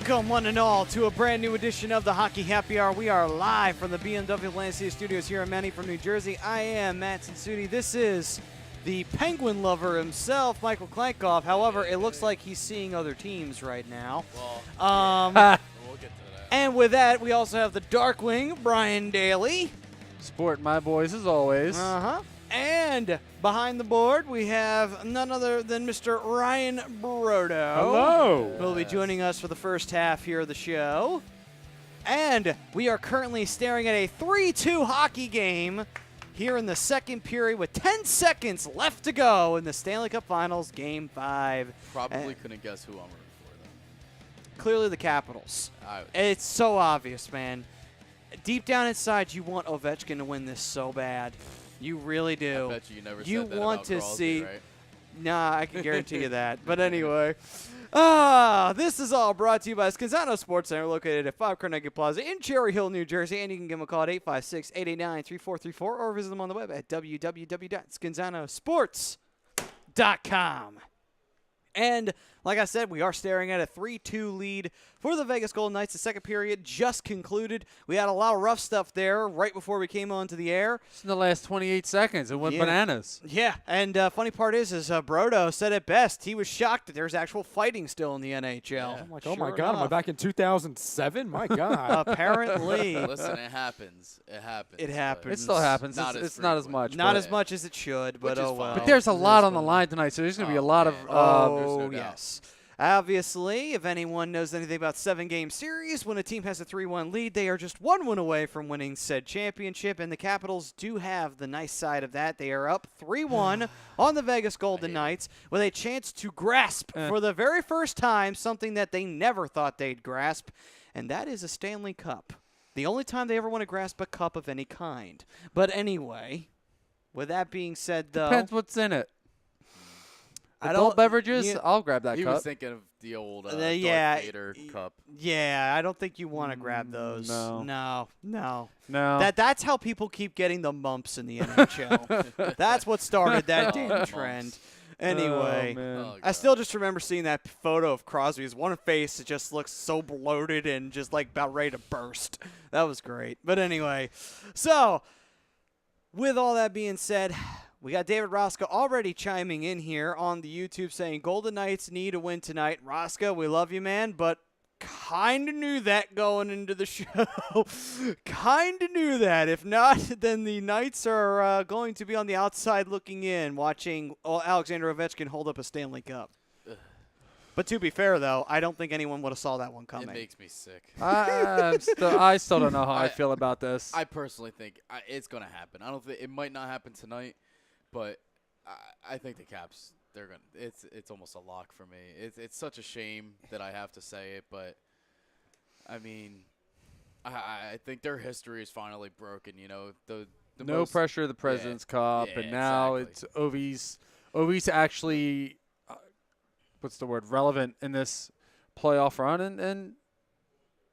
Welcome, one and all, to a brand new edition of the Hockey Happy Hour. We are live from the BMW Lansing Studios here in Manning, New Jersey. I am Matt Sansudi. This is the Penguin lover himself, Michael Klankoff. However, it looks like he's seeing other teams right now. Well, we'll get to that. And with that, we also have the Darkwing, Brian Daly. Sport my boys as always. And behind the board, we have none other than Mr. Ryan Brodo. Hello. Who will be joining us for the first half here of the show. And we are currently staring at a 3-2 hockey game here in the second period with 10 seconds left to go in the Stanley Cup Finals, Game 5. Probably couldn't guess who I'm rooting for, though. Clearly the Capitals. It's so obvious, man. Deep down inside, you want Ovechkin to win this so bad. You really do. I bet you never You said that want about to Crosby, see. right? Nah, I can guarantee you that. But anyway, this is all brought to you by Scanzano Sports Center, located at 5 Carnegie Plaza in Cherry Hill, New Jersey. And you can give them a call at 856-889-3434 or visit them on the web at www.scanzanosports.com. And like I said, we are staring at a 3-2 lead for the Vegas Golden Knights. The second period just concluded. We had a lot of rough stuff there right before we came onto the air. Just in the last 28 seconds, it went bananas. Yeah, and funny part is Brodo said it best. He was shocked that there's actual fighting still in the NHL. Yeah. I'm like, oh my God, am I back in 2007? My God. Apparently. Listen, it happens. It happens. It happens. It still happens. Not It's as not as frequent. much. Not but- as much as it should, but Which is oh well. fine. But there's a It lot is on the fine. line tonight, so there's going to be a Oh, lot man. of. There's no doubt. Yes. Obviously, if anyone knows anything about 7-game series, when a team has a 3-1 lead, they are just one win away from winning said championship, and the Capitals do have the nice side of that. They are up 3-1 on the Vegas Golden Knights with a chance to grasp for the very first time something that they never thought they'd grasp, and that is a Stanley Cup. The only time they ever want to grasp a cup of any kind. But anyway, with that being said, though, Depends what's in it. I Adult don't- beverages, you- I'll grab that He cup. was thinking of the old Darth yeah, Vader cup. Yeah, I don't think you want to grab those. no. No. No. That's how people keep getting the mumps in the NHL. That's what started that Oh, damn mumps. trend. Anyway, Oh, man. Oh, I God. still just remember seeing that photo of Crosby's one face. It just looks so bloated and just like about ready to burst. That was great. But anyway, so with all that being said, we got David Rosca already chiming in here on the YouTube saying Golden Knights need a win tonight. Rosca, we love you, man, but kind of knew that going into the show. Kind of knew that. If not, then the Knights are going to be on the outside looking in, watching Alexander Ovechkin hold up a Stanley Cup. But to be fair, though, I don't think anyone would have saw that one coming. It makes me sick. I still don't know how I feel about this. I personally think it's going to happen. I don't think it might not happen tonight, but I think the Caps, they're going to it's almost a lock for me. It's such a shame that I have to say it, but I mean, I think their history is finally broken, you know. The no most, pressure of the President's Cup, yeah, and now exactly. it's Ovi's actually, what's the word, relevant in this playoff run, and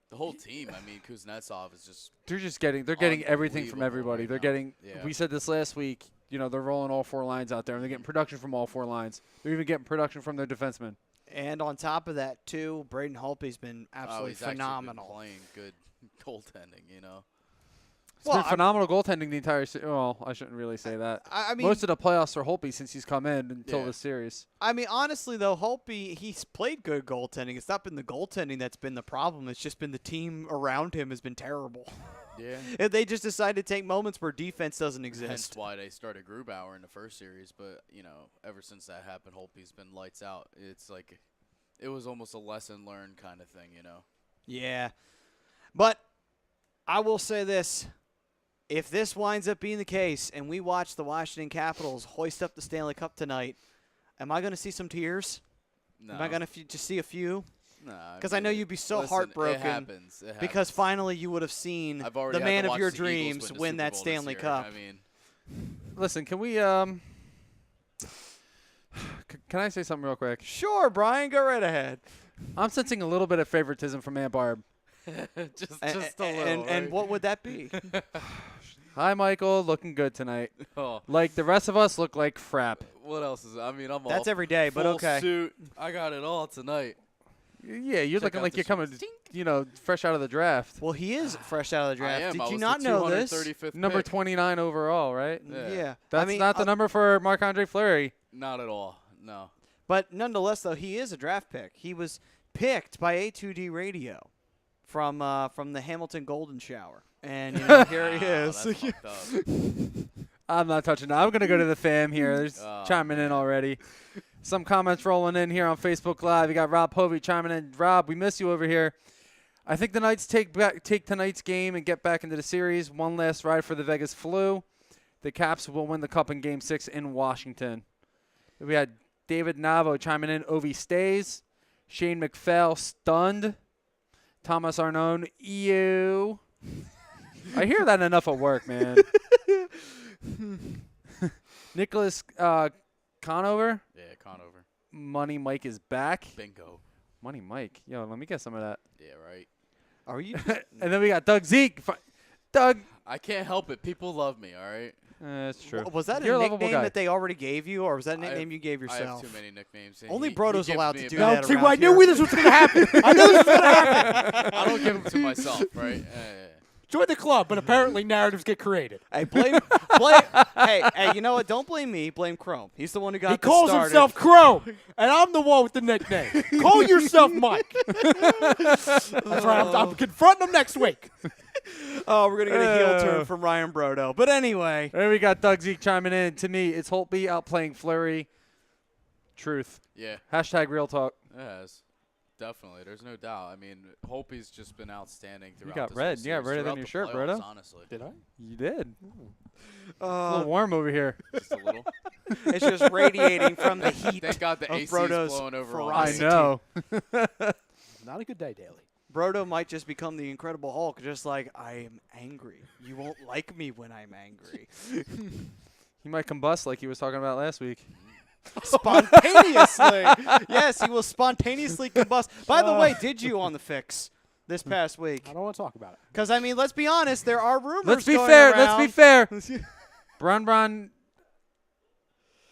the whole team. I mean, Kuznetsov is just they're getting everything from everybody. right They're now. getting. Yeah. We said this last week. You know, they're rolling all 4 lines out there, and they're getting production from all 4 lines. They're even getting production from their defensemen. And on top of that, too, Braden Holtby's been absolutely he's actually been phenomenal. playing good goaltending, you know. It's been phenomenal goaltending the entire series. Well, I shouldn't really say that. I mean, most of the playoffs are Holtby since he's come in until Yeah. this series. I mean, honestly, though, Holtby, he's played good goaltending. It's not been the goaltending that's been the problem. It's just been the team around him has been terrible. Yeah. And they just decided to take moments where defense doesn't Hence exist. why they started Grubauer in the first series, but you know, ever since that happened, Holtby's been lights out. It's like it was almost a lesson learned kind of thing, you know. Yeah. But I will say this. If this winds up being the case and we watch the Washington Capitals hoist up the Stanley Cup tonight, am I going to see some tears? No. Am I going to just see a few? Nah, Because I know you'd be so listen, heartbroken. It happens. Because finally you would have seen I've already the had to man of watch your the Eagles dreams the win Super that Bowl this Stanley year. Cup. I mean, Listen, can we can I say something real quick? Sure, Brian, go right ahead. I'm sensing a little bit of favoritism from Aunt Barb. just a little. And right? what would that be? Hi, Michael. Looking good tonight. Oh, Like the rest of us look like crap. what else is? I mean, I'm That's all every day, but full okay. suit. I got it all tonight. Yeah, you're Check looking out like the you're coming, fresh out of the draft. Well, he is fresh out of the I draft. am. I Did you was not the know this? 235th Number pick. 29 overall, right? Yeah. That's I mean, not the number for Marc-Andre Fleury. Not at all. No. But nonetheless, though, he is a draft pick. He was picked by A2D Radio from the Hamilton Golden Shower, and here he Wow, is. that's fucked up. I'm not touching that. I'm going to go to the fam here. There's chiming in already. Some comments rolling in here on Facebook Live. You got Rob Povey chiming in. Rob, we miss you over here. I think the Knights take tonight's game and get back into the series. One last ride for the Vegas Flu. The Caps will win the Cup in Game 6 in Washington. We had David Navo chiming in. Ovi stays. Shane McPhail stunned. Thomas Arnone, ew. I hear that enough at work, man. Nicholas Conover. Yeah, Conover. Money Mike is back. Bingo. Money Mike. Yo, let me get some of that. Yeah, right. Are you? And then we got Doug Zeke. Doug. I can't help it. People love me, all right? That's true. Was that You're a a lovable nickname guy. that they already gave you, or was that a I nickname have- you gave I yourself? have too many nicknames. and Only he Brodo's gives allowed me to a do bad- that. No, see, around I knew here. this was going to happen. I knew this was going to happen. I don't give them to myself, right? Join the club, but apparently narratives get created. Hey, hey, you know what? Don't blame me. Blame Chrome. He's the one who got He this calls started. himself Crow, and I'm the one with the nickname. Call yourself Mike. That's right. I'm confronting him next week. Oh, we're gonna get a heel turn from Ryan Brodo. But anyway, There we got Doug Zeke chiming in. To me, it's Holtby outplaying Fleury. Truth. Yeah, Hashtag real talk. it has. Definitely. There's no doubt. I mean, Holtby's just been outstanding throughout got this red. whole You got series, redder than throughout your the shirt, playoffs, Brodo. honestly. Did I? You did. A little warm over here. Just a little. it's just radiating from the heat. Thank God the of AC's Brodo's blowing over all I ferocity. this. know. Not a good day, Daly. Brodo might just become the Incredible Hulk, just like, I am angry. You won't like me when I'm angry. He might combust like he was talking about last week. Spontaneously. Yes, he will spontaneously combust. By the way, did you on the fix this past week? I don't want to talk about it. Because, I mean, let's be honest, there are rumors Let's be going fair. around. Let's be fair. Bron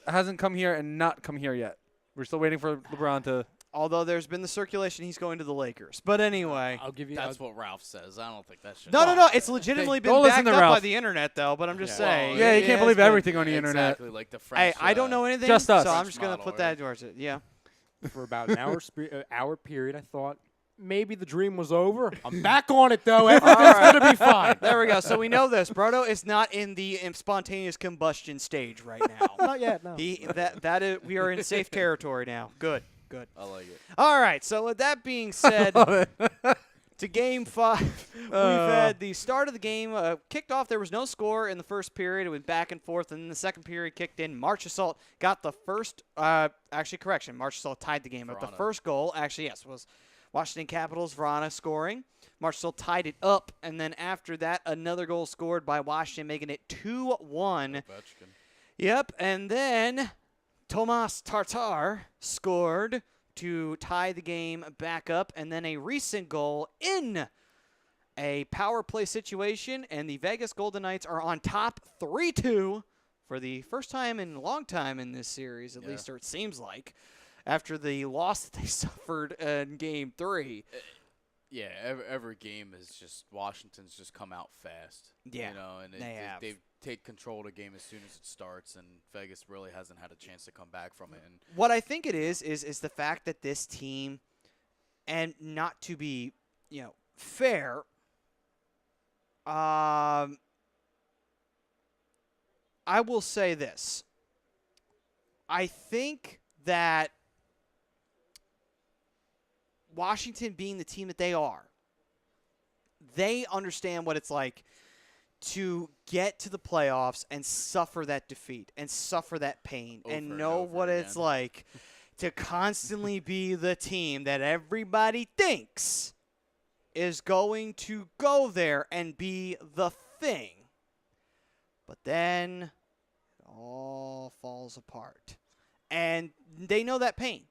hasn't come here and not come here yet. We're still waiting for LeBron to. Although there's been the circulation he's going to the Lakers. But anyway. I'll give you. That's what Ralph says. I don't think that's No. It's legitimately been don't listen backed to up by Ralph. the internet, though. But I'm just Yeah. saying. Yeah, you it can't has believe been- everything on the internet. Exactly, like the Hey, French. I don't know anything, Just us. so I'm French just going to model, put that right? towards it. Yeah. For about an hour period, I thought maybe the dream was over. I'm back on it, though. Everything's going to be fine. There we go. So we know this. Brodo is not in the spontaneous combustion stage right now. Not yet, no. That is, we are in safe territory now. Good. I like it. All right. So with that being said, to Game 5, we've had the start of the game kicked off. There was no score in the first period. It went back and forth, and then the second period kicked in. March Assault got the first. Correction. March Assault tied the game. But the Verona. first goal, was Washington Capitals. Verona scoring. March Assault tied it up, and then after that, another goal scored by Washington, making it 2-1. Ovechkin. Yep, and then Tomas Tartar scored to tie the game back up, and then a recent goal in a power play situation, and the Vegas Golden Knights are on top 3-2 for the first time in a long time in this series, at least, or it seems like, after the loss that they suffered in Game 3. Yeah, every game is just Washington's just come out fast. Yeah, you know, and they take control of the game as soon as it starts, and Vegas really hasn't had a chance to come back from it. And what I think it is the fact that this team, and not to be, fair, I will say this. I think that Washington being the team that they are, they understand what it's like to get to the playoffs and suffer that defeat and suffer that pain Over and and know over what it's again. like to constantly be the team that everybody thinks is going to go there and be the thing. But then it all falls apart. And they know that pain.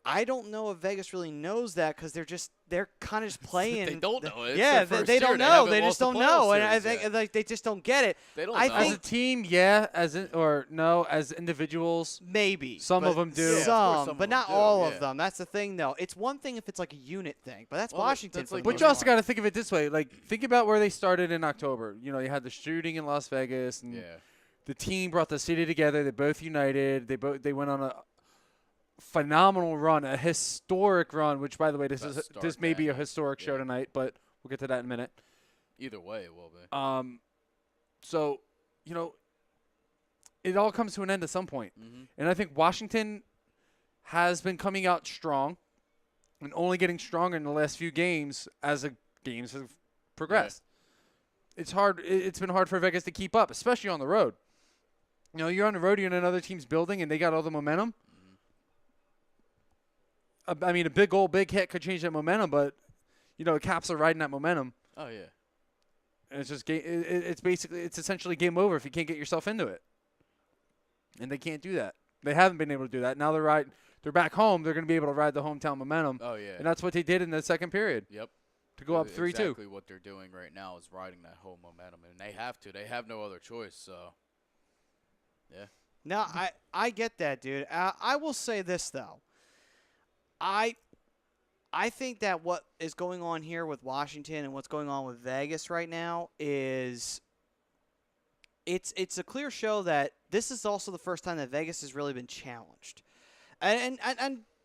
I don't know if Vegas really knows that because they're kind of just playing. They don't know. It's Yeah, their first they year. don't know. haven't They lost just a don't playoff know, and I series think yet. like they just don't get it. They don't I know. As think a team, yeah. Or no, as individuals. maybe Some but of them do. Yeah, of course some, some but of not them do, all yeah. of them. That's the thing, though. It's one thing if it's like a unit thing, but that's Well, Washington. that's for like the But most you also part. got to think of it this way. Like, think about where they started in October. You had the shooting in Las Vegas, and Yeah. the team brought the city together. They both united. They went on a phenomenal run, a historic run. Which, by the way, this Best may start be a that historic night. show Yeah. tonight, but we'll get to that in a minute. Either way, it will be. So, it all comes to an end at some point. Mm-hmm. And I think Washington has been coming out strong and only getting stronger in the last few games as the games have progressed. It's hard. It's been hard for Vegas to keep up, especially on the road. You're on the road, you're in another team's building, and they got all the momentum. I mean, a big hit could change that momentum, but, the Caps are riding that momentum. Oh yeah. And it's just it's essentially game over if you can't get yourself into it. And they can't do that. They haven't been able to do that. Now they're back home. They're going to be able to ride the hometown momentum. Oh yeah. And that's what they did in the second period Yep. to go up 3-2. Exactly what they're doing right now is riding that whole momentum, and they have to. They have no other choice. So. Yeah. No, I get that, dude. I will say this though. I think that what is going on here with Washington and what's going on with Vegas right now is it's a clear show that this is also the first time that Vegas has really been challenged. And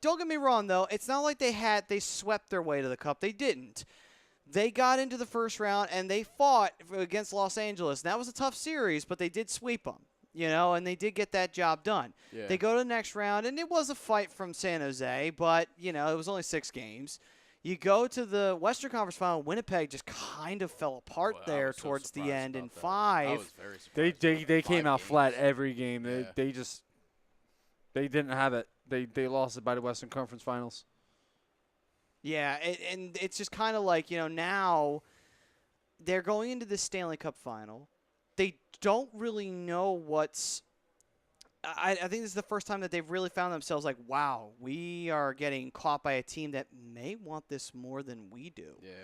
don't get me wrong though, it's not like they swept their way to the cup. They didn't. They got into the first round and they fought against Los Angeles. And that was a tough series, but they did sweep them. And they did get that job done. Yeah. They go to the next round, and it was a fight from San Jose, but, it was only 6 games. You go to the Western Conference Final, Winnipeg just kind of fell apart Boy, I there was so towards the surprised end in about that. I 5. was very surprised. They came 5 out flat games. every game. Yeah. They didn't have it. They lost it by the Western Conference Finals. Yeah, and it's just kind of like, now they're going into the Stanley Cup Final. They don't really know what's – I think this is the first time that they've really found themselves like, wow, we are getting caught by a team that may want this more than we do. Yeah.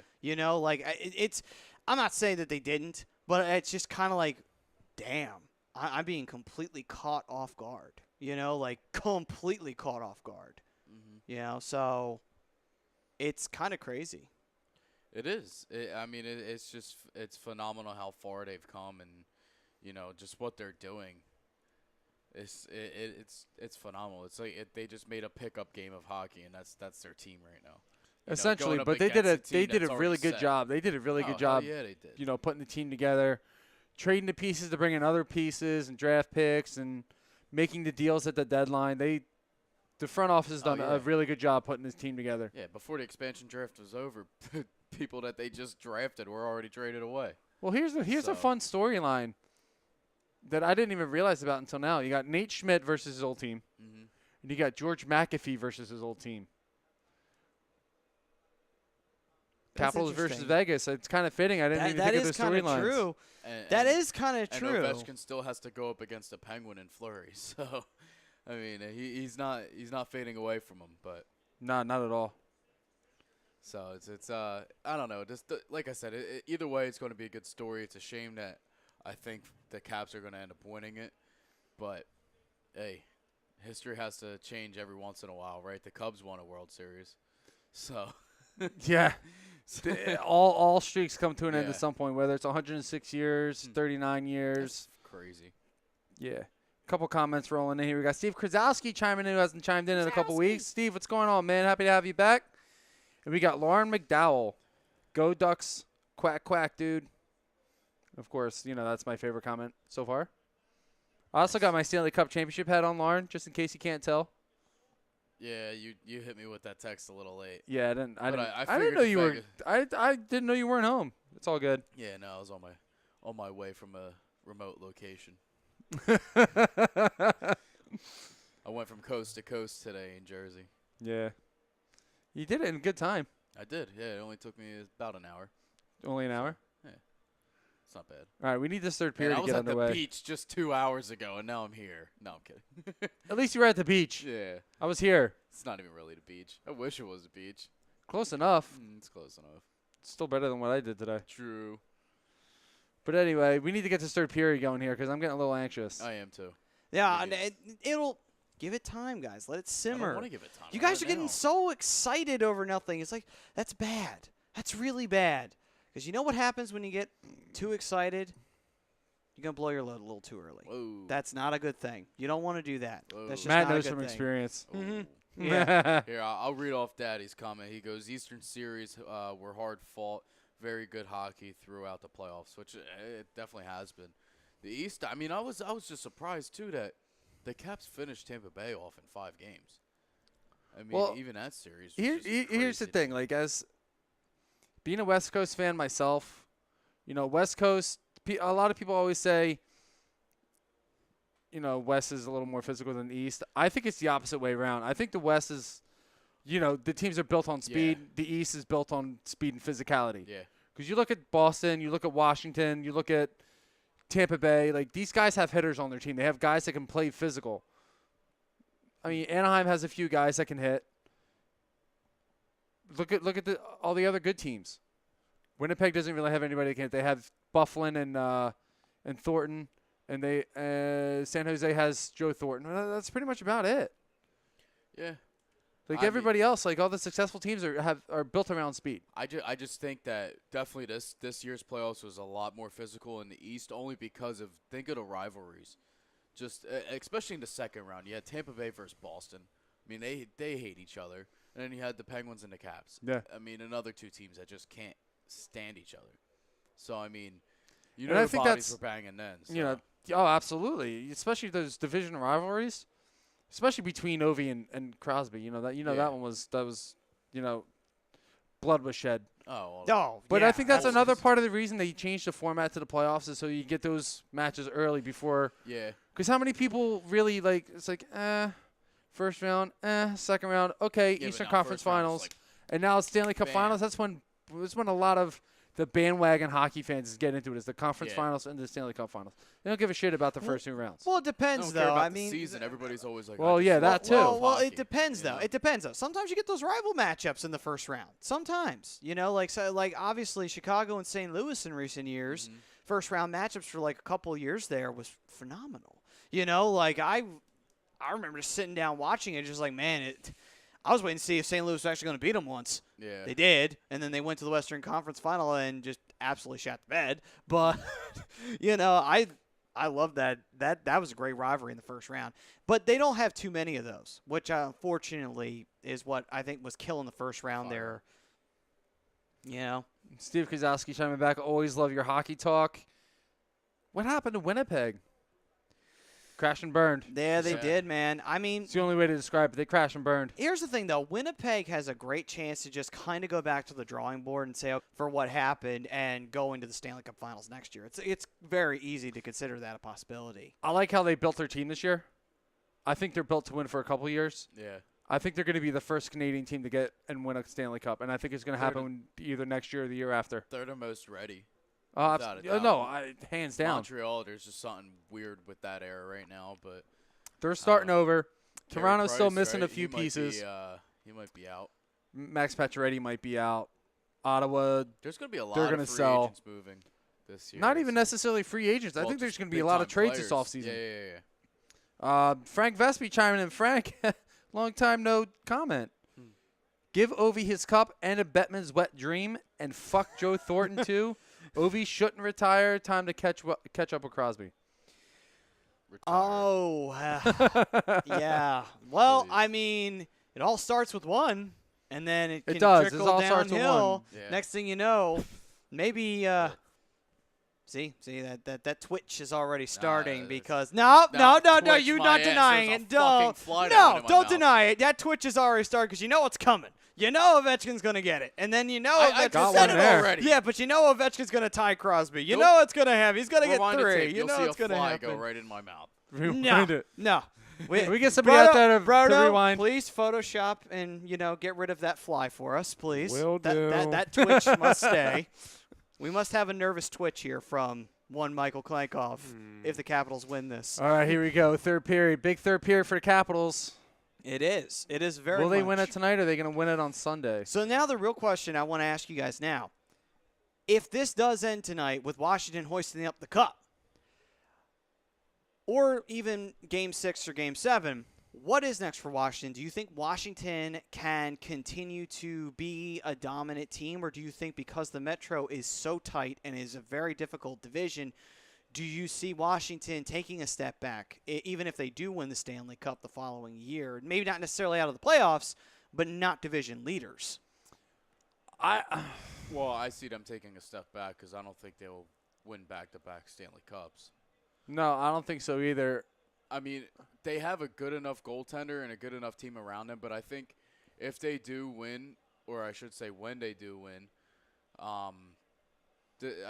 It's – I'm not saying that they didn't, but it's just kind of like, damn, I'm being completely caught off guard. Completely caught off guard. Mm-hmm. So it's kind of crazy. It is. It's phenomenal how far they've come, and just what they're doing. It's phenomenal. It's like they just made a pickup game of hockey, and that's their team right now. Essentially, going up but they did against they team did a that's really already good set. job. They did a really Oh, good hell job. yeah, they did. Putting the team together, trading the pieces to bring in other pieces and draft picks and making the deals at the deadline. The front office has done a really good job putting this team together. Yeah, before the expansion draft was over, people that they just drafted were already traded away. Well, here's a fun storyline that I didn't even realize about until now. You got Nate Schmidt versus his old team, and you got George McAfee versus his old team. That's Capitals versus interesting. Vegas. It's kind of fitting. I didn't even think of the storylines. True. And, That and, is kind of and true. Ovechkin still has to go up against a Penguin in Fleury, so I mean he's not fading away from him, but No, not at all. so it's I don't know, just like I said, either way it's going to be a good story. It's a shame that I think the Caps are going to end up winning it, but hey, history has to change every once in a while, right? The Cubs won a World Series, so Yeah. all streaks come to an end Yeah. at some point, whether it's 106 years, 39 years. that's crazy. Yeah. Couple comments rolling in here. We got Steve Krasowski chiming in, who hasn't chimed in a couple weeks. Steve, what's going on, man? Happy to have you back. And we got Lauren McDowell. Go Ducks. Quack, quack, dude. Of course, that's my favorite comment so far. I also got my Stanley Cup championship hat on, Lauren, just in case you can't tell. Yeah, you hit me with that text a little late. Yeah, I didn't I didn't know figured you the were fact I didn't know you weren't home. It's all good. Yeah, no, I was on my way from a remote location. I went from coast to coast today in Jersey. Yeah. You did it in good time. I did. Yeah, it only took me about an hour. Only an hour. It's not bad. All right, we need this third Man, period I to was get at underway. the beach just 2 hours ago, and now I'm here. No, I'm kidding. At least you were at the beach. Yeah. I was here. It's not even really the beach. I wish it was the beach. Close enough. It's close enough. Still better than what I did today. True. But anyway, we need to get this third period going here because I'm getting a little anxious. I am too. Yeah, Maybe. and it'll give it time, guys. Let it I simmer. don't want to give it time. You I guys are want getting now. so excited over nothing. It's like, that's bad. That's really bad. Because you know what happens when you get too excited? You're going to blow your load a little too early. Whoa. That's not a good thing. You don't want to do that. Whoa. That's just Matt not a knows good from thing. experience. Ooh. Yeah. Here, I'll read off Daddy's comment. He goes, Eastern Series were hard fought, very good hockey throughout the playoffs, which it definitely has been. The East, I mean, I was just surprised too that the Caps finished Tampa Bay off in 5 games. I mean, Well, even that series. Was just Here's the crazy. thing. Like, as being a West Coast fan myself, West Coast, a lot of people always say, West is a little more physical than the East. I think it's the opposite way around. I think the West is, the teams are built on speed. Yeah. The East is built on speed and physicality. Yeah. Because you look at Boston, you look at Washington, you look at Tampa Bay. Like, these guys have hitters on their team. They have guys that can play physical. I mean, Anaheim has a few guys that can hit. Look at all the other good teams. Winnipeg doesn't really have anybody that can hit. They have Bufflin and Thornton, and San Jose has Joe Thornton. That's pretty much about it. Yeah. Like, I mean- everybody else, like all the successful teams are built around speed. I just think that definitely this year's playoffs was a lot more physical in the East, only because of think of the rivalries, just especially in the second round. You had Tampa Bay versus Boston. I mean, they hate each other, and then you had the Penguins and the Caps. Yeah. I mean, another 2 teams that just can't stand each other. So I mean, And the I think bodies that's- were banging then. So. Oh, absolutely. Especially those division rivalries, especially between Ovi and Crosby. That one was blood was shed. Oh. Well, Oh, But yeah, I think that's another always. part of the reason they changed the format to the playoffs is so you get those matches early before. yeah. Because how many people really it's like, first round, second round, okay, Yeah, but Eastern now Conference first round is Finals, like, and now it's Stanley Cup bam. Finals. That's when a lot of the bandwagon hockey fans get into it, is the Conference Yeah. Finals and the Stanley Cup Finals. They don't give a shit about the first 2 rounds. Well, it I depends, don't care though. about I the mean, season. Everybody's always like, Well, I just yeah, love that too. hockey, Well, it depends, you though. know? It depends, though. Sometimes you get those rival matchups in the first round. Sometimes, like obviously Chicago and St. Louis in recent years, Mhm. first round matchups for like a couple of years there was phenomenal. Like I remember just sitting down watching it, just like, man, I was waiting to see if St. Louis was actually going to beat them once. Yeah. They did, and then they went to the Western Conference Final and just absolutely shot the bed. But I love that. That was a great rivalry in the first round. But they don't have too many of those, which unfortunately is what I think was killing the first round Fire. there. Steve Kozowski chiming back. Always love your hockey talk. What happened to Winnipeg? Crashed and burned. Yeah, they Yeah. did, man. I mean, It's the only way to describe it. They crashed and burned. here's the thing, though. Winnipeg has a great chance to just kind of go back to the drawing board and say, "Oh, for what happened and go into the Stanley Cup Finals next year. It's very easy to consider that a possibility. I like how they built their team this year. I think they're built to win for a couple years. Yeah. I think they're going to be the first Canadian team to get and win a Stanley Cup, and I think it's going to They're the- happen either next year or the year after. They're the most ready. Abs- Without a doubt. no, hands down. Montreal, there's just something weird with that era right now, but They're starting over. Carey Toronto's still Price, missing right? a few He might pieces. He might be out. Max Pacioretty might be out. Ottawa, There's going to be a lot They're of gonna free sell. agents moving this year. not even so- necessarily free agents. I well, think there's just going to be a lot of big-time trades this players. offseason. Yeah. Frank Vespi chiming in. Frank, long time no comment. Give Ovi his cup and a Bettman's wet dream, and fuck Joe Thornton too. Ovi shouldn't retire. Time to catch up with Crosby. Retire. Oh, yeah. Well, Please. I mean, it all starts with one, and then it can does. It trickle all starts with downhill. one. Yeah. Next thing you know, maybe see that twitch is already starting it's- because no, Twitch you're my not ass. denying There's it. a fucking Don't, fly down no, in my don't mouth. deny it. That twitch is already started because you know it's coming. You know Ovechkin's gonna get it, and then you know I Ovechkin got said one it there. already. Yeah, but you know Ovechkin's gonna tie Crosby. You Nope. know it's gonna happen. He's gonna Rewind get the 3. tape. You You'll know see it's a gonna fly happen. go right in my mouth. Rewind it. No. Can we get somebody out there to Brodo, rewind? please Photoshop and get rid of that fly for us, please. Will do. That twitch must stay. We must have a nervous twitch here from one Michael Klankov if the Capitals win this. All right, here we go. Third period. Big third period for the Capitals. It is. It is very Will they much. win it tonight, or are they going to win it on Sunday? So now the real question I want to ask you guys now. If this does end tonight with Washington hoisting up the cup, or even Game 6 or Game 7, what is next for Washington? Do you think Washington can continue to be a dominant team, or do you think because the Metro is so tight and is a very difficult division, do you see Washington taking a step back, even if they do win the Stanley Cup the following year? Maybe not necessarily out of the playoffs, but not division leaders. Well, I see them taking a step back because I don't think they'll win back-to-back Stanley Cups. No, I don't think so either. I mean, they have a good enough goaltender and a good enough team around them, but I think if they do win, or I should say when they do win, I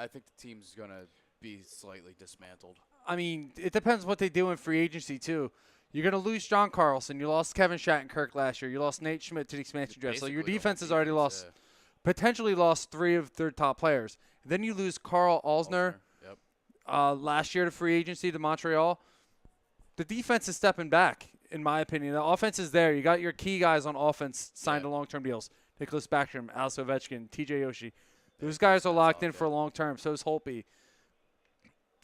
think the team's going to be slightly dismantled. I mean, it depends what they do in free agency, too. You're going to lose John Carlson. You lost Kevin Shattenkirk last year. You lost Nate Schmidt to the expansion draft. So your defense has already lost, potentially lost 3 of their top players. Then you lose Carl Alsner. Yep. Last year to free agency to Montreal. The defense is stepping back, in my opinion. The offense is there. You got your key guys on offense signed to long-term deals. Nicholas Backstrom, Alex Ovechkin, TJ Oshie. Those guys are locked in for long-term. So is Holtby.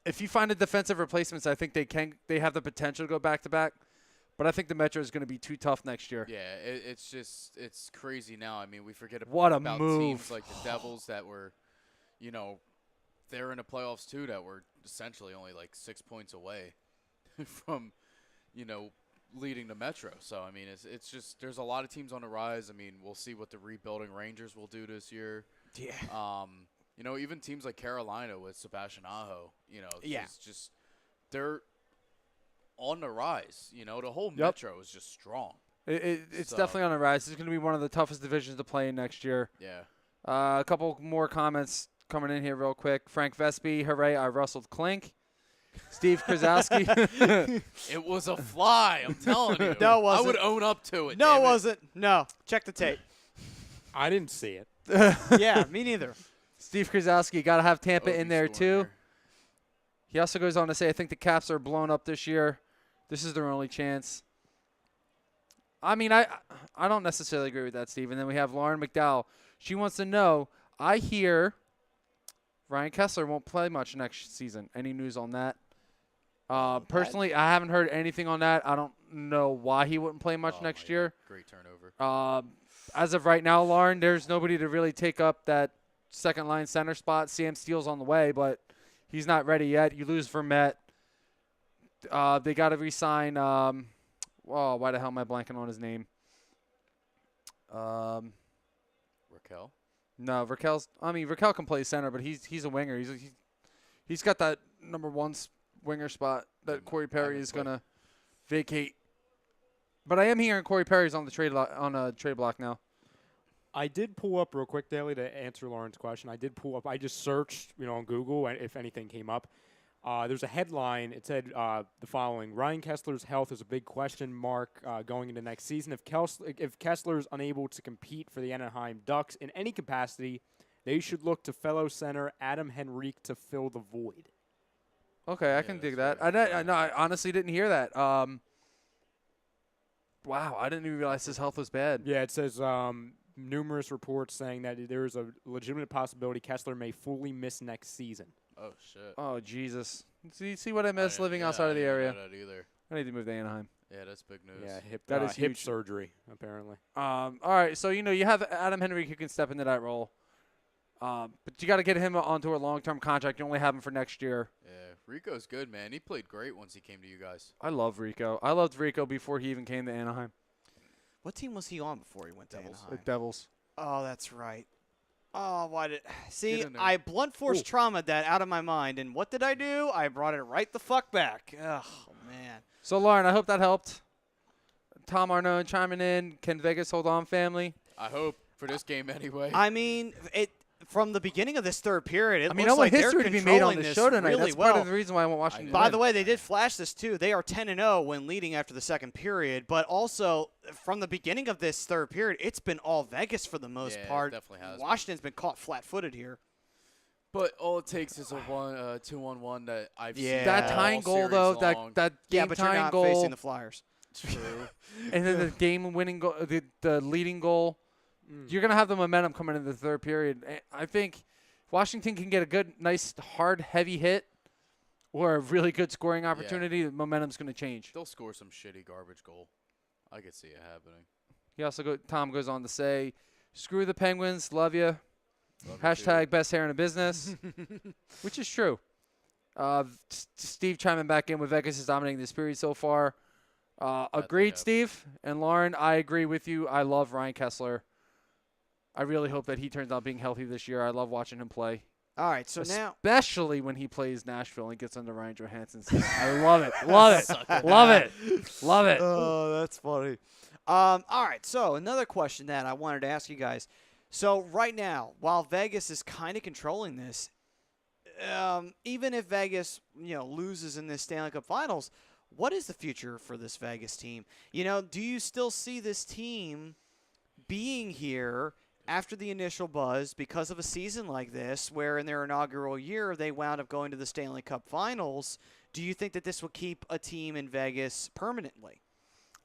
If you find the defensive replacements, I think they have the potential to go back-to-back. But I think the Metro is going to be too tough next year. Yeah, it's crazy now. I mean, we forget What a about move. teams like the Devils that were, they're in the playoffs too, that were essentially only like 6 points away from, leading the Metro. So, I mean, it's just there's a lot of teams on the rise. I mean, we'll see what the rebuilding Rangers will do this year. Yeah. Even teams like Carolina with Sebastian Aho, Yeah. it's just they're on the rise. The whole Metro is just strong. It's definitely on the rise. It's going to be one of the toughest divisions to play in next year. Yeah. A couple more comments coming in here real quick. Frank Vespi, hooray, I rustled Clink. Steve Krasowski. It was a fly, I'm telling you. No, it wasn't. I would own up to it. No, damn it wasn't. No. Check the tape. I didn't see it. Yeah, me neither. Steve Krasowski, got to have Tampa in there, too. Here. He also goes on to say, I think the Caps are blown up this year. This is their only chance. I mean, I don't necessarily agree with that, Steve. And then we have Lauren McDowell. She wants to know, I hear Ryan Kesler won't play much next season. Any news on that? Personally, I haven't heard anything on that. I don't know why he wouldn't play much next year. Great turnover. As of right now, Lauren, there's nobody to really take up that second-line center spot. Sam Steele's on the way, but he's not ready yet. You lose Vermette. They got to re-sign why the hell am I blanking on his name? Raquel? No, Raquel can play center, but he's a winger. He's got that number 1 winger spot that Corey Perry is going to vacate. But I am hearing Corey Perry's on the trade block now. I did pull up real quick, Daly, to answer Lauren's question. I just searched, on Google, and if anything came up. There's a headline. It said the following: Ryan Kesler's health is a big question mark going into next season. If Kesler is unable to compete for the Anaheim Ducks in any capacity, they should look to fellow center Adam Henrique to fill the void. Okay, I can dig that. I honestly didn't hear that. Wow, I didn't even realize his health was bad. Yeah, it says numerous reports saying that there is a legitimate possibility Kesler may fully miss next season. Oh, shit. Oh, Jesus. See what I miss living outside of the area? I didn't know that either. I need to move to Anaheim. Yeah, that's big news. Yeah, That is hip huge. surgery, apparently. All right, so, you have Adam Henrique who can step into that role. But you got to get him onto a long-term contract. You only have him for next year. Yeah, Rico's good, man. He played great once he came to you guys. I love Rico. I loved Rico before he even came to Anaheim. What team was he on before he went to Anaheim? The Devils. Oh, that's right. Oh, why did see? Get in there. I blunt force traumaed that out of my mind, and what did I do? I brought it right the fuck back. Oh man. So, Lauren, I hope that helped. Tom Arnone chiming in. Can Vegas hold on, family? I hope for this game anyway. I mean, from the beginning of this third period, I looks like want they're history to be made on controlling this show tonight. really That's well. part of the reason why I want Washington. By to the win. way, they did flash this too. They are 10-0 when leading after the second period, but also from the beginning of this third period, it's been all Vegas for the most Yeah, it part. definitely has. Washington's been caught flat-footed here. But all it takes is a 2-on-1 that I've seen Yeah. that tying all goal, series though, long. that Yeah, but you're game-tying not goal. facing the Flyers. True. and then the game-winning goal, the leading goal. You're gonna have the momentum coming into the third period. I think Washington can get a good, nice, hard, heavy hit, or a really good scoring opportunity. The momentum's gonna change. They'll score some shitty garbage goal. I could see it happening. Tom goes on to say, "Screw the Penguins, love you." Love Hashtag best hair in the business, which is true. Steve chiming back in with Vegas is dominating this period so far. Agreed, Steve. And Lauren, I agree with you. I love Ryan Kesler. I really hope that he turns out being healthy this year. I love watching him play. All right, so now, especially when he plays Nashville and gets under Ryan Johansson's skin. I love it. Love it. Love it. Love it. Oh, that's funny. All right, so another question that I wanted to ask you guys. So right now, while Vegas is kind of controlling this, even if Vegas, loses in this Stanley Cup Finals, what is the future for this Vegas team? Do you still see this team being here after the initial buzz because of a season like this, where in their inaugural year they wound up going to the Stanley Cup Finals? Do you think that this will keep a team in Vegas permanently?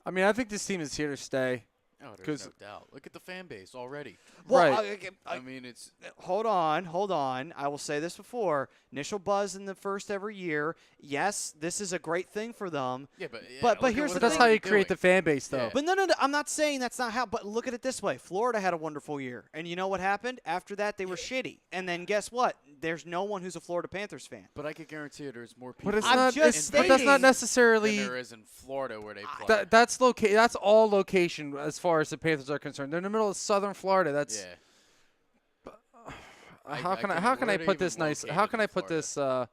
I mean, I think this team is here to stay. Oh, there's no doubt. Look at the fan base already. Well, right. I mean, it's... Hold on. I will say this before. Initial buzz in the first ever year. Yes, this is a great thing for them. Yeah, but here's the thing. That's how you create the fan base, though. Yeah. But no, I'm not saying that's not how. But look at it this way. Florida had a wonderful year. And you know what happened? After that, they were shitty. And then guess what? There's no one who's a Florida Panthers fan. But I could guarantee you there's more people But it's I'm not. just But that's not stating necessarily. than there is in Florida where they play. That's all location as far as the Panthers are concerned. They're in the middle of southern Florida. That's how can I put this nice? How can I put this? How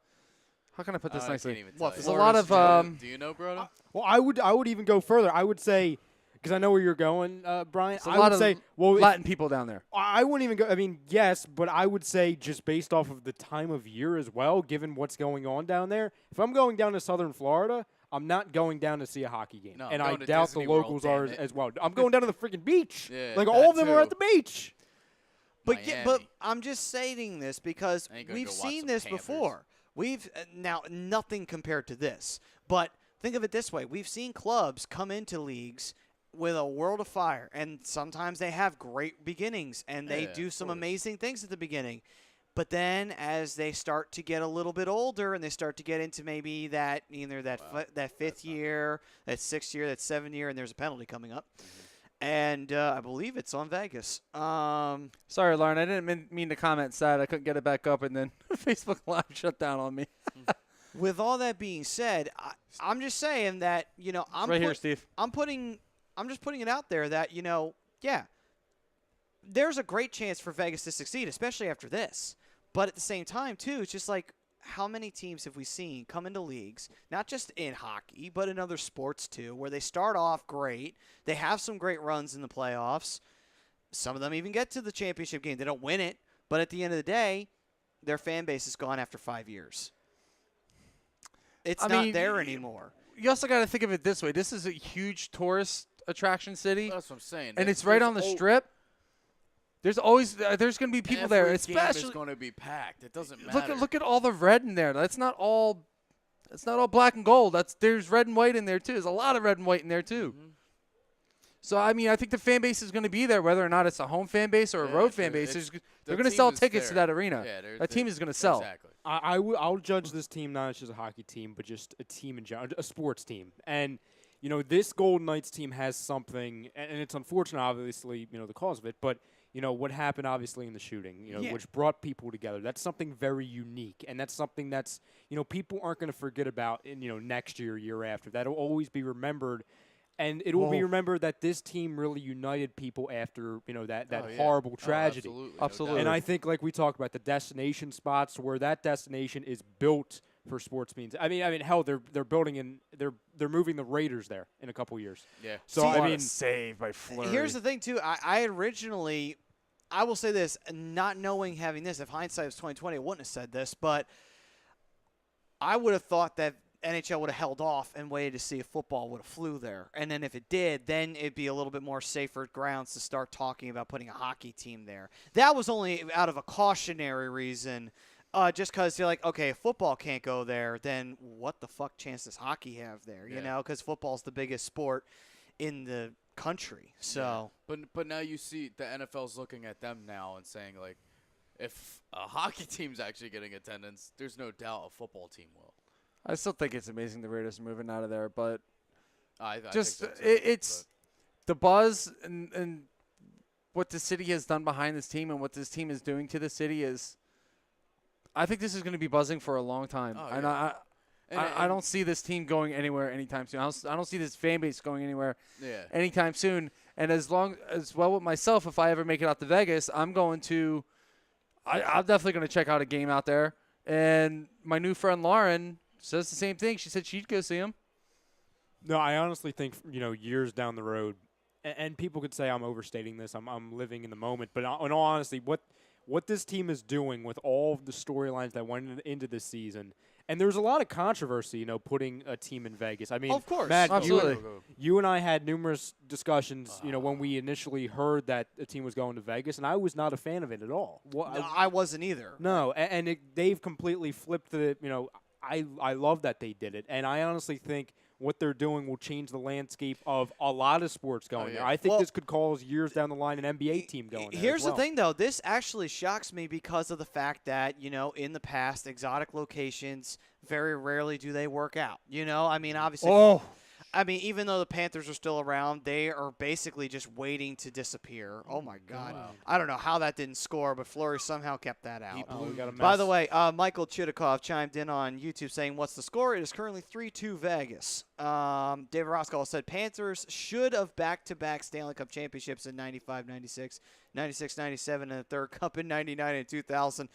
can I put this nicely? There's a lot of. Do you know, Grota? Well, I would even go further. I would say, because I know where you're going, Brian. There's a lot of Latin people down there. I wouldn't even go. I mean, yes, but I would say just based off of the time of year as well, given what's going on down there. If I'm going down to southern Florida, I'm not going down to see a hockey game. No, and I'm I going to doubt Disney the locals World, are damn it. as well. I'm going down to the freaking beach. Yeah, like that all of them are too. at the beach. But Miami. I'm just stating this because I ain't gonna we've go watch seen some this Panthers. before. We've now nothing compared to this, but think of it this way: we've seen clubs come into leagues with a world of fire, and sometimes they have great beginnings and they Yeah, do of some course. amazing things at the beginning. But then, as they start to get a little bit older, and they start to get into maybe that either that fifth year, that sixth year, that seventh year, and there's a penalty coming up. And I believe it's on Vegas. Sorry, Lauren. I didn't mean to comment sad. I couldn't get it back up, and then Facebook Live shut down on me. With all that being said, I'm just saying that I'm here, Steve. I'm just putting it out there that there's a great chance for Vegas to succeed, especially after this. But at the same time, too, it's just like, how many teams have we seen come into leagues, not just in hockey, but in other sports too, where they start off great, they have some great runs in the playoffs, some of them even get to the championship game. They don't win it, but at the end of the day, their fan base is gone after 5 years. It's not there anymore. You also got to think of it this way. This is a huge tourist attraction city, That's what I'm saying. and it's right on the strip. There's always there's going to be people there, especially. It's going to be packed. It doesn't matter. Look at all the red in there. That's not all. It's not all black and gold. There's red and white in there too. There's a lot of red and white in there too. Mm-hmm. So I mean, I think the fan base is going to be there, whether or not it's a home fan base or a road fan base. They're going to sell tickets to that arena. Yeah, that team is going to sell. Exactly. I'll judge this team not just a hockey team, but just a team in general, a sports team. And this Golden Knights team has something, and it's unfortunate, obviously, the cause of it, but. What happened obviously in the shooting, which brought people together. That's something very unique, and that's something that's, people aren't going to forget about in, next year after. That'll always be remembered, and it will be remembered that this team really united people after, that horrible tragedy. Absolutely. And I think, like we talked about, the destination spots where that destination is built for sports means. I mean, hell, they're building they're moving the Raiders there in a couple years. Yeah. So save by Fleury. Here's the thing too. I originally, I will say this, not knowing having this. If hindsight was 2020, I wouldn't have said this, but I would have thought that NHL would have held off and waited to see if football would have flew there. And then if it did, then it'd be a little bit more safer grounds to start talking about putting a hockey team there. That was only out of a cautionary reason. just because you're like, okay, if football can't go there, then what the fuck chance does hockey have there? You know, because football's the biggest sport in the country. So, but now you see the NFL's looking at them now and saying like, if a hockey team's actually getting attendance, there's no doubt a football team will. I still think it's amazing the Raiders are moving out of there, but I just think so too, it's the buzz and what the city has done behind this team and what this team is doing to the city is. I think this is going to be buzzing for a long time, and I don't see this team going anywhere anytime soon. I don't see this fan base going anywhere anytime soon. And as well with myself, if I ever make it out to Vegas, I'm definitely going to check out a game out there. And my new friend Lauren says the same thing. She said she'd go see him. No, I honestly think, years down the road, and people could say I'm overstating this. I'm living in the moment. But in all honesty, what this team is doing with all of the storylines that went into this season, and there's a lot of controversy, putting a team in Vegas. I mean, of course, Matt, absolutely. You and I had numerous discussions, when we initially heard that a team was going to Vegas, and I was not a fan of it at all. No, I wasn't either. No, and they've completely flipped the. I love that they did it, and I honestly think what they're doing will change the landscape of a lot of sports going there. I think this could cause years down the line an NBA team going there. Here's the thing, though. This actually shocks me because of the fact that, in the past, exotic locations, very rarely do they work out. I mean, obviously. Even though the Panthers are still around, they are basically just waiting to disappear. Oh, my God. Wow. I don't know how that didn't score, but Fleury somehow kept that out. By the way, Michael Chudikov chimed in on YouTube saying, what's the score? It is currently 3-2 Vegas. David Roscoe said, Panthers should have back-to-back Stanley Cup championships in 95, 96, 96, 97, and the third cup in 99 and 2000.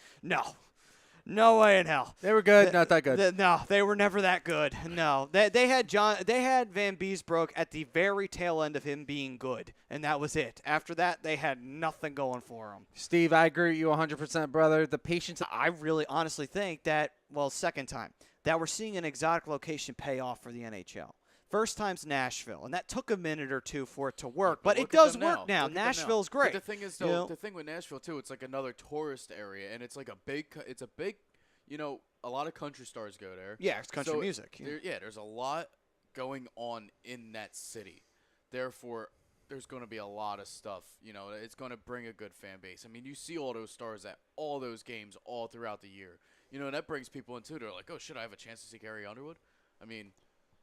No way in hell. They were good, not that good. No, they were never that good. No, they had Van Beesbrook at the very tail end of him being good, and that was it. After that, they had nothing going for them. Steve, I agree with you 100%, brother. The patience. I really honestly think that, second time, that we're seeing an exotic location pay off for the NHL. First time's Nashville, and that took a minute or two for it to work, but it does work now. Nashville's great. But the thing is, though, the thing with Nashville too, it's like another tourist area, and it's like a big, a lot of country stars go there. Yeah, it's country music. There's a lot going on in that city. Therefore, there's going to be a lot of stuff. It's going to bring a good fan base. I mean, you see all those stars at all those games all throughout the year. And that brings people in too. They're like, oh, should I have a chance to see Carrie Underwood? I mean,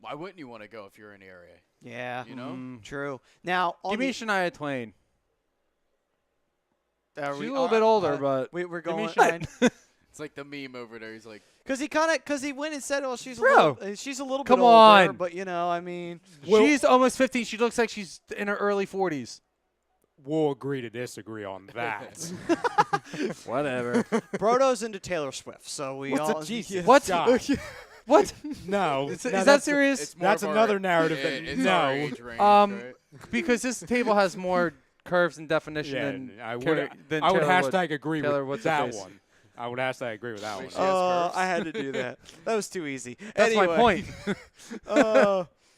why wouldn't you want to go if you're in the area? Yeah. True. Now, give me Shania Twain. She's a little bit older, but we're going. It's like the meme over there. He's like, because he went and said, "Well, she's a little bit come older," on. But I mean, she's almost 50. She looks like she's in her early 40s. We'll agree to disagree on that. Whatever. Brodo's into Taylor Swift, so we all. What? What? No. Is that serious? That's another narrative. Because this table has more curves and definition than I would Taylor hashtag agree Taylor, with that one. I would hashtag agree with that one. Oh, I had to do that. That was too easy. That's my point.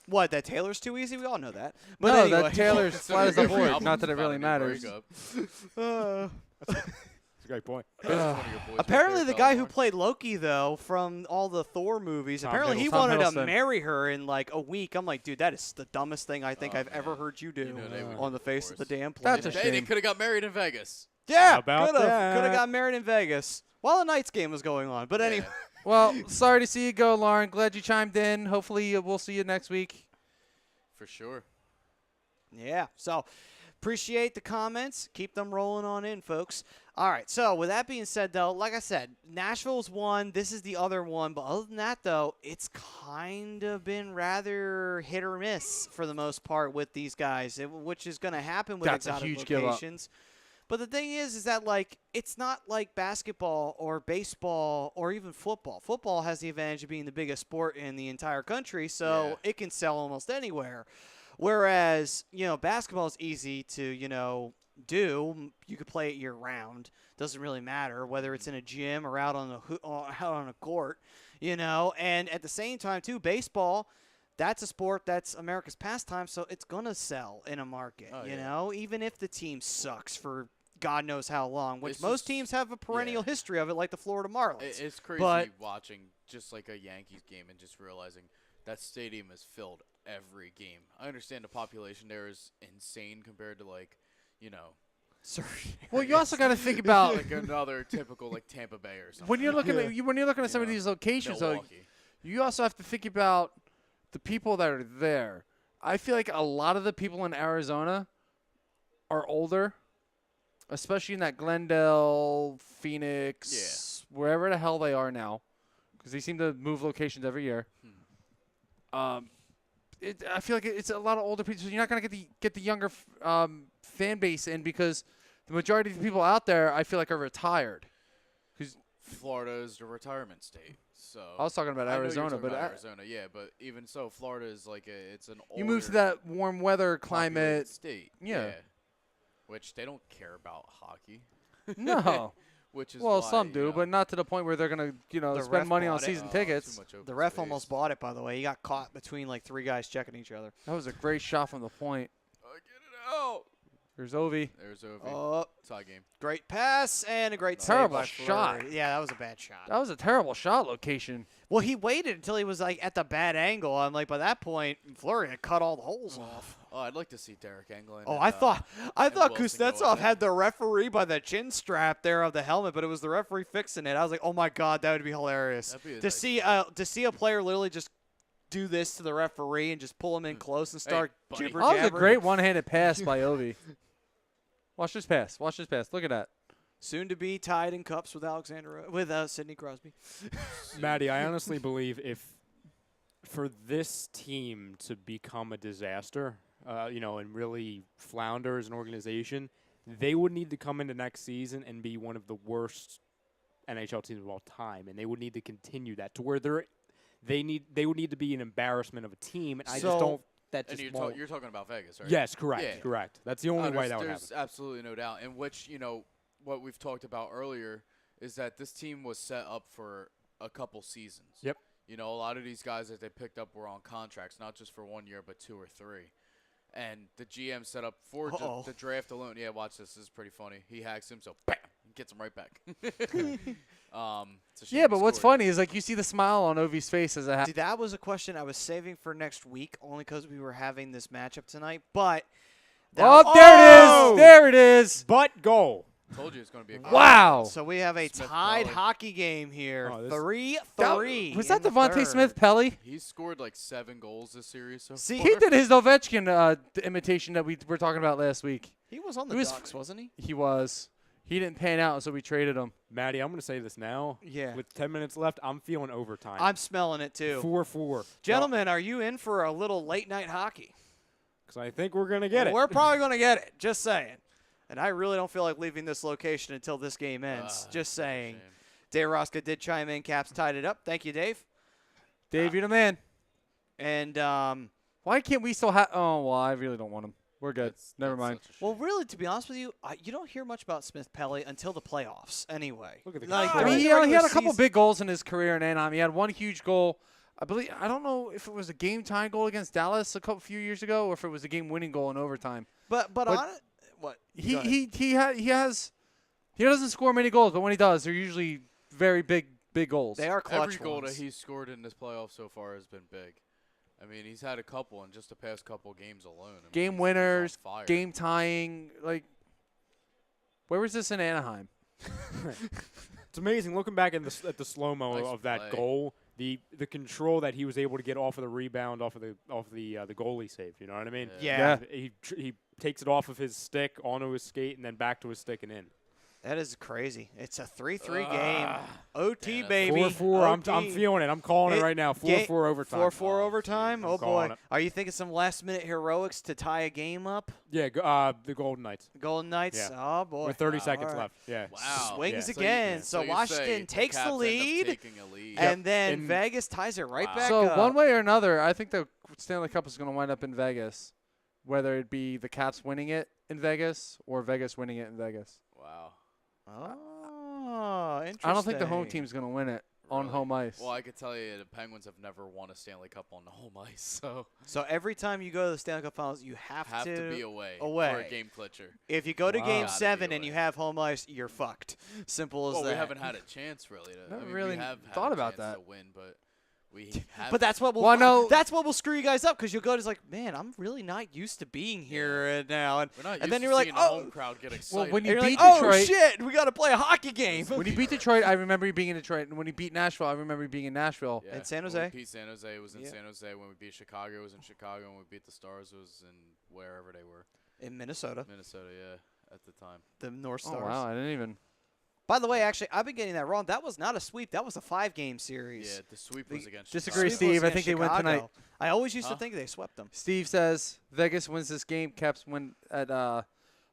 What, that Taylor's too easy? We all know that. But no, anyway. that Taylor's flat as a board. Not that it really matters. That's a great point. Apparently, the guy who played Loki, though, from all the Thor movies, apparently he wanted to marry her in like a week. I'm like, dude, that is the dumbest thing I think I've ever heard you do on the face of the damn planet. That's a shame. They could have got married in Vegas. Yeah, could have got married in Vegas while the Knights game was going on. But anyway. Well, sorry to see you go, Lauren. Glad you chimed in. Hopefully, we'll see you next week. For sure. Yeah. So, appreciate the comments. Keep them rolling on in, folks. All right. So, with that being said, though, like I said, Nashville's one. This is the other one. But other than that, though, it's kind of been rather hit or miss for the most part with these guys, which is going to happen with exotic huge locations. But the thing is that, like, it's not like basketball or baseball or even football. Football has the advantage of being the biggest sport in the entire country, so it can sell almost anywhere. Whereas, basketball is easy to, do. You could play it year-round. Doesn't really matter whether it's in a gym or out on a court, And at the same time, too, baseball – that's a sport that's America's pastime, so it's going to sell in a market, even if the team sucks for, God knows how long, which It's most just- teams have a perennial yeah. history of it, like the Florida Marlins. It's crazy But- watching just like a Yankees game and just realizing that stadium is filled every game. I understand the population there is insane compared to like, you know, Well, you also got to think about like another typical like Tampa Bay or something. when you're looking at when you're looking at some of know, these locations. Though, Milwaukee. you also have to think about the people that are there. I feel like a lot of the people in Arizona are older, especially in that Glendale, Phoenix, wherever the hell they are now, because they seem to move locations every year. I feel like it's a lot of older people. So you're not going to get the younger fan base in because the majority of the people out there, I feel like, are retired. Florida is the retirement state. So I was talking about I know you're Arizona, talking but about Arizona, yeah, but even so, Florida is like it's an older you move to that warm weather populated climate. state, Yeah. which they don't care about hockey. No. Which is Well, why, some you do, know, but not to the point where they're going to, The ref spend money on bought it. season too tickets. much open The ref space. almost bought it, by the way. He got caught between like 3 guys checking each other. That was a great shot from the point. Get it out. There's Ovi. There's Ovi. Oh, Tie game. great pass and a great Terrible save by shot. Fleury. Yeah, that was a bad shot. That was a terrible shot location. Well, he waited until he was like at the bad angle. I'm like, by that point, Fleury had cut all the holes off. Oh, I'd like to see Derek Englund. Oh, and, I thought and Wilson go Kuznetsov at it. had the referee by the chin strap there of the helmet, but it was the referee fixing it. I was like, oh my god, that would be hilarious That'd be a to nice see a player literally just do this to the referee and just pull him in close and start buddy. jibber That was a jabbering. great one-handed pass by Ovi. Watch this pass. Watch this pass. Look at that. Soon to be tied in cups with Sidney Crosby. Maddie, I honestly believe if for this team to become a disaster, and really flounder as an organization, they would need to come into next season and be one of the worst NHL teams of all time, and they would need to continue that to where they would need to be an embarrassment of a team, and I just don't. That And just you're, won't. you're talking about Vegas, right? Yes, correct, Yeah. correct. That's the only way that would There's happen. absolutely no doubt. In which, what we've talked about earlier is that this team was set up for a couple seasons. Yep. A lot of these guys that they picked up were on contracts, not just for 1 year, but 2 or 3. And the GM set up for the draft alone. Yeah, watch this. This is pretty funny. He hacks him, so bam, gets him right back. It's a shame Yeah, he but what's scored. funny is like you see the smile on Ovi's face as it See, that was a question I was saving for next week, only because we were having this matchup tonight. But Oh, there it is. There it is. But goal. Told you it's going to be a good Wow. So we have a Smith tied Pelly. hockey game here. Oh, this- 3-3. Was in that the Devontae third. Smith-Pelly? He's scored like 7 goals this series so See, He did his Ovechkin imitation that we were talking about last week. he was on the He was- Ducks, wasn't he? He was. He didn't pan out, so we traded him. Maddie, I'm going to say this now. Yeah. With 10 minutes left, I'm feeling overtime. I'm smelling it too. 4-4. Gentlemen, are you in for a little late night hockey? Because I think we're going to get it. We're probably going to get it. Just saying. And I really don't feel like leaving this location until this game ends. Just saying. shame. Dave Roska did chime in. Caps tied it up. Thank you, Dave. Dave, you're the man. And Why can't we still have? Oh, well, I really don't want him. We're good. Never That's mind. such a well, shame. really, to be honest with you, you don't hear much about Smith Pelly until the playoffs. Anyway, Look at the like, control. I mean, during he the had regular a couple season- big goals in his career in Anaheim. He had one huge goal. I don't know if it was a game-tying goal against Dallas a few years ago, or if it was a game-winning goal in overtime. But But on it, what Go ahead. He doesn't score many goals, but when he does, they're usually very big goals. They are clutch Every goal ones. that he's scored in this playoff so far has been big. I mean, he's had a couple in just the past couple games alone. I mean, Game he's winners, on fire. game tying. Like, where was this in Anaheim? It's amazing looking back at the slow mo Nice of that play. goal. The control that he was able to get off of the rebound, off of the goalie save. You know what I mean? Yeah. He takes it off of his stick onto his skate and then back to his stick and in. That is crazy. It's a 3-3 game. OT, yeah. baby. 4-4. I'm OT. feeling it. I'm calling it right now. 4-4 overtime. 4-4 overtime. I'm Oh, calling boy. it. Are you thinking some last-minute heroics to tie a game up? Yeah, the Golden Knights Golden Knights? Yeah. Oh, boy. with 30 seconds All right. left. Yeah. Wow. Swings Yeah. again. you So say Washington takes Caps the end up lead, taking a lead. and then And- Vegas ties it right Wow. back So up. one way or another, I think the Stanley Cup is going to wind up in Vegas, whether it be the Caps winning it in Vegas or Vegas winning it in Vegas. Wow. Oh, interesting. I don't think the home team's going to win it. on Really? home ice. Well, I could tell you the Penguins have never won a Stanley Cup on home ice, So every time you go to the Stanley Cup Finals, you have to be away for away. a game clincher. If you go to Wow. Game Gotta be 7 and you away. have home ice, you're fucked. Simple as Well, that. we haven't had a chance really. Never I mean, really we have had thought a about chance that. to win, but we haven't. But that's what will Well, I know- that's what will screw you guys up because you'll go to like, man, I'm really not used to being here now, and We're not and used then to you're like, seeing oh, the home crowd get excited. when and you you're beat like, oh Detroit- shit, we got to play a hockey game. When he beat Detroit, I remember you being in Detroit. And when he beat Nashville, I remember you being in Nashville. Yeah, in San when Jose. we beat San Jose, it was in Yeah. San Jose. When we beat Chicago, it was in Chicago. When we beat the Stars, it was in wherever they were. In Minnesota, Minnesota, yeah, at the time. the North Oh, Stars. wow. I didn't even. By the way, actually, I've been getting that wrong. That was not a sweep. That was a 5-game series. Yeah, the sweep The- was against Disagree, Sweep Chicago. was Steve. I against think they win tonight. Chicago. I always used Huh? to think they swept them. Steve says Vegas wins this game. Caps win at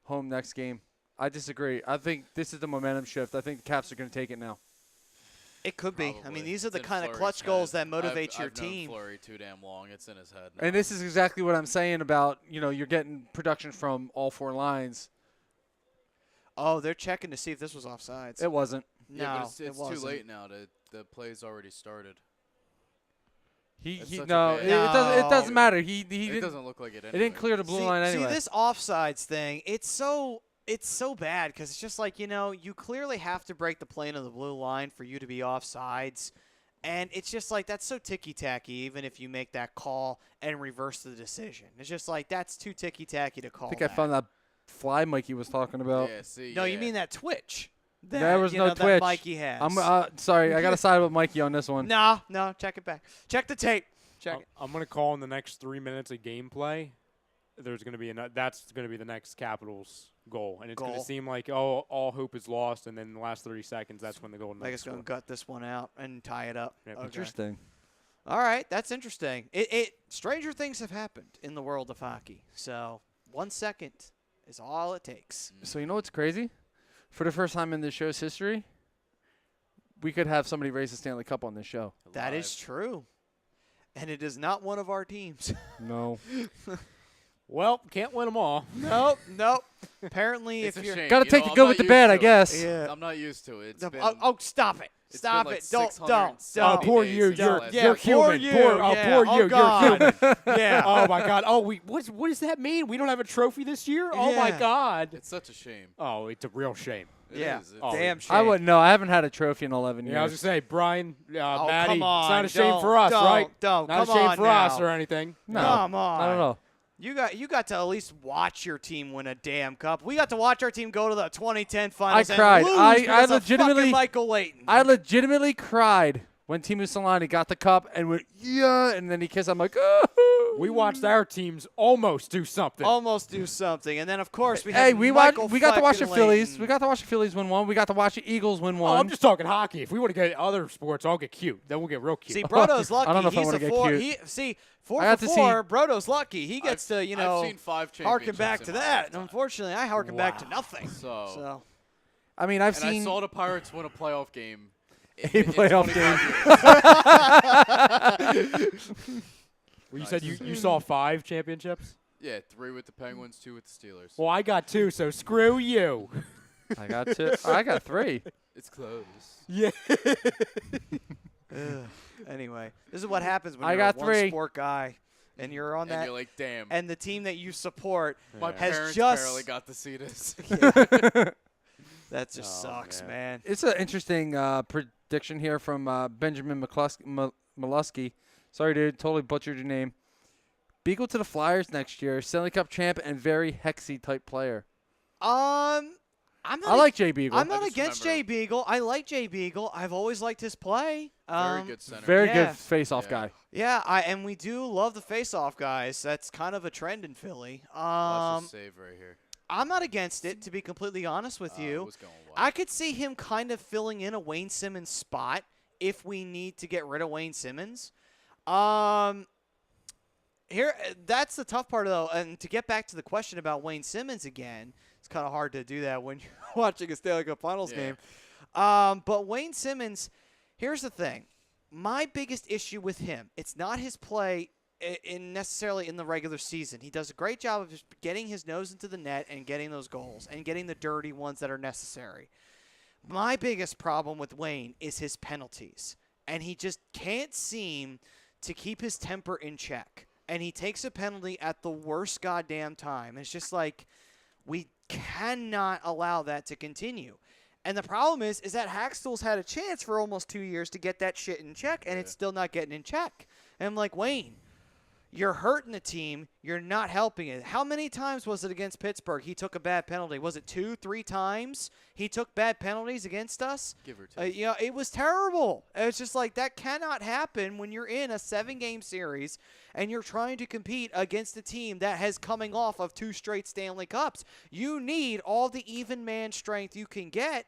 home next game. I disagree. I think this is the momentum shift. I think the Caps are going to take it now. It could be. I Probably. mean, these are It's the in kind of Fleury's clutch head. goals that motivate your I've known team. Fleury too damn long. It's in his head. And now. this is exactly what I'm saying about, you're getting production from all four lines. Oh, they're checking to see if this was offsides. It wasn't. No, yeah, but it's it too wasn't. late now. The play's already started. It's He such a no, bad- it doesn't. It No. doesn't matter. He It didn't. doesn't look like it. It didn't clear the blue line anyway. See, this offsides thing, it's so bad because it's just like, you clearly have to break the plane of the blue line for you to be offsides. And it's just like, that's so ticky-tacky even if you make that call and reverse the decision. It's just like, that's too ticky-tacky to call I think that. I found that fly Mikey was talking about. Yeah, see. No, yeah. you mean that twitch. There was no that twitch. Mikey has. I'm sorry. I got to side with Mikey on this one. No, check it back. Check the tape. Check it. I'm going to call in the next 3 minutes of gameplay. There's going to be that's going to be the next Capitals goal, and it's going to Goal. seem like all hope is lost, and then in the last 30 seconds, that's when the Golden Vegas Knights going score. to gut this one out and tie it up. Yep. Okay. Interesting. All right, that's interesting. Stranger things have happened in the world of hockey. So 1 second is all it takes. So you know what's crazy? For the first time in this show's history, we could have somebody raise the Stanley Cup on this show. That is Live. true. And it is not one of our teams. No. Well, can't win them all. nope. Apparently, It's if a you're shame. Got to You take know, the I'm good not with the used bad, to I it. guess. yeah. I'm not used to it. It's been, Stop it. it's Stop been like it. Don't. 670 poor days you. since You're the last Yeah, human. poor you. Poor Yeah. you. Oh, You're God. human. Yeah. Oh my God. Oh, what does that mean? We don't have a trophy this year? Oh my Yeah. God. It's such a shame. Oh, it's a real shame. It Yeah. is. It's- Oh, Damn shame. I wouldn't know. I haven't had a trophy in 11 years. Yeah, I was gonna say, Brian, Oh, Maddie, come on. it's not a shame Don't- for us, don't, right? Don't. Not Come a shame on for us now. or anything. No. Come on. I don't know. You got to at least watch your team win a damn cup. We got to watch our team go to the 2010 finals. I cried. And lose I because of legitimately- fucking Michael Leighton. I legitimately cried when Timu Solani got the cup and went, yeah, and then he kissed. I'm like, oh. We watched our teams almost do something. almost do something, and then of course we Hey, had we Michael got to watch the fucking Phillies. Leighton. We got to watch the Phillies win one. We got to watch the Eagles win Oh, one. I'm just talking hockey. If we want to get other sports, I'll get cute. Then we'll get real cute. See, Brodo's lucky. I don't know if I He's wanna a get four. cute. 4 I got for to 4. Brodo's lucky. He gets to, I've seen 5 harken back championships to in my that. And lifetime. unfortunately, I harken back to Wow. nothing. So, I mean, I've and I seen. saw the Pirates win a playoff game. A playoff Well, you said you saw 5 championships? Yeah, 3 with the Penguins, 2 with the Steelers. Well, I got 2, so screw you. I got two. I got 3. It's close. Yeah. Ugh. Anyway, this is what happens when I you're got a 3. one-sport guy and you're on And that, you're like, damn. and the team that you support, My has parents just- barely got to see this. that just Oh, sucks, man. man. It's an interesting prediction here from Benjamin Mollusky. Sorry, dude. Totally butchered your name. Beagle to the Flyers next year. Stanley Cup champ and very hexy type player. I'm not I like Jay Beagle. I'm not just against Jay remember- Beagle. I like Jay Beagle. I've always liked his play. Very good center. Very Yeah. good face-off Yeah. guy. Yeah, and we do love the face-off guys. That's kind of a trend in Philly. Watch this save right here. I'm not against it, to be completely honest with It you. was going well. I could see him kind of filling in a Wayne Simmons spot if we need to get rid of Wayne Simmons. Here, that's the tough part, though. And to get back to the question about Wayne Simmons again, it's kind of hard to do that when you're watching a Stanley Cup Finals Yeah. game. But Wayne Simmons, here's the thing. My biggest issue with him, it's not his play necessarily in the regular season. He does a great job of just getting his nose into the net and getting those goals and getting the dirty ones that are necessary. My biggest problem with Wayne is his penalties. and he just can't seem to keep his temper in check. And he takes a penalty at the worst goddamn time. It's just like, we cannot allow that to continue. And the problem is that Hackstall's had a chance for almost 2 years to get that shit in check, and it's still not getting in check. And I'm like, Wayne, you're hurting the team. You're not helping it. How many times was it against Pittsburgh he took a bad penalty? Was it 2, 3 times he took bad penalties against us? Give or take. It was terrible. It's just like, that cannot happen when you're in a 7-game series and you're trying to compete against a team that has coming off of 2 straight Stanley Cups. You need all the even man strength you can get,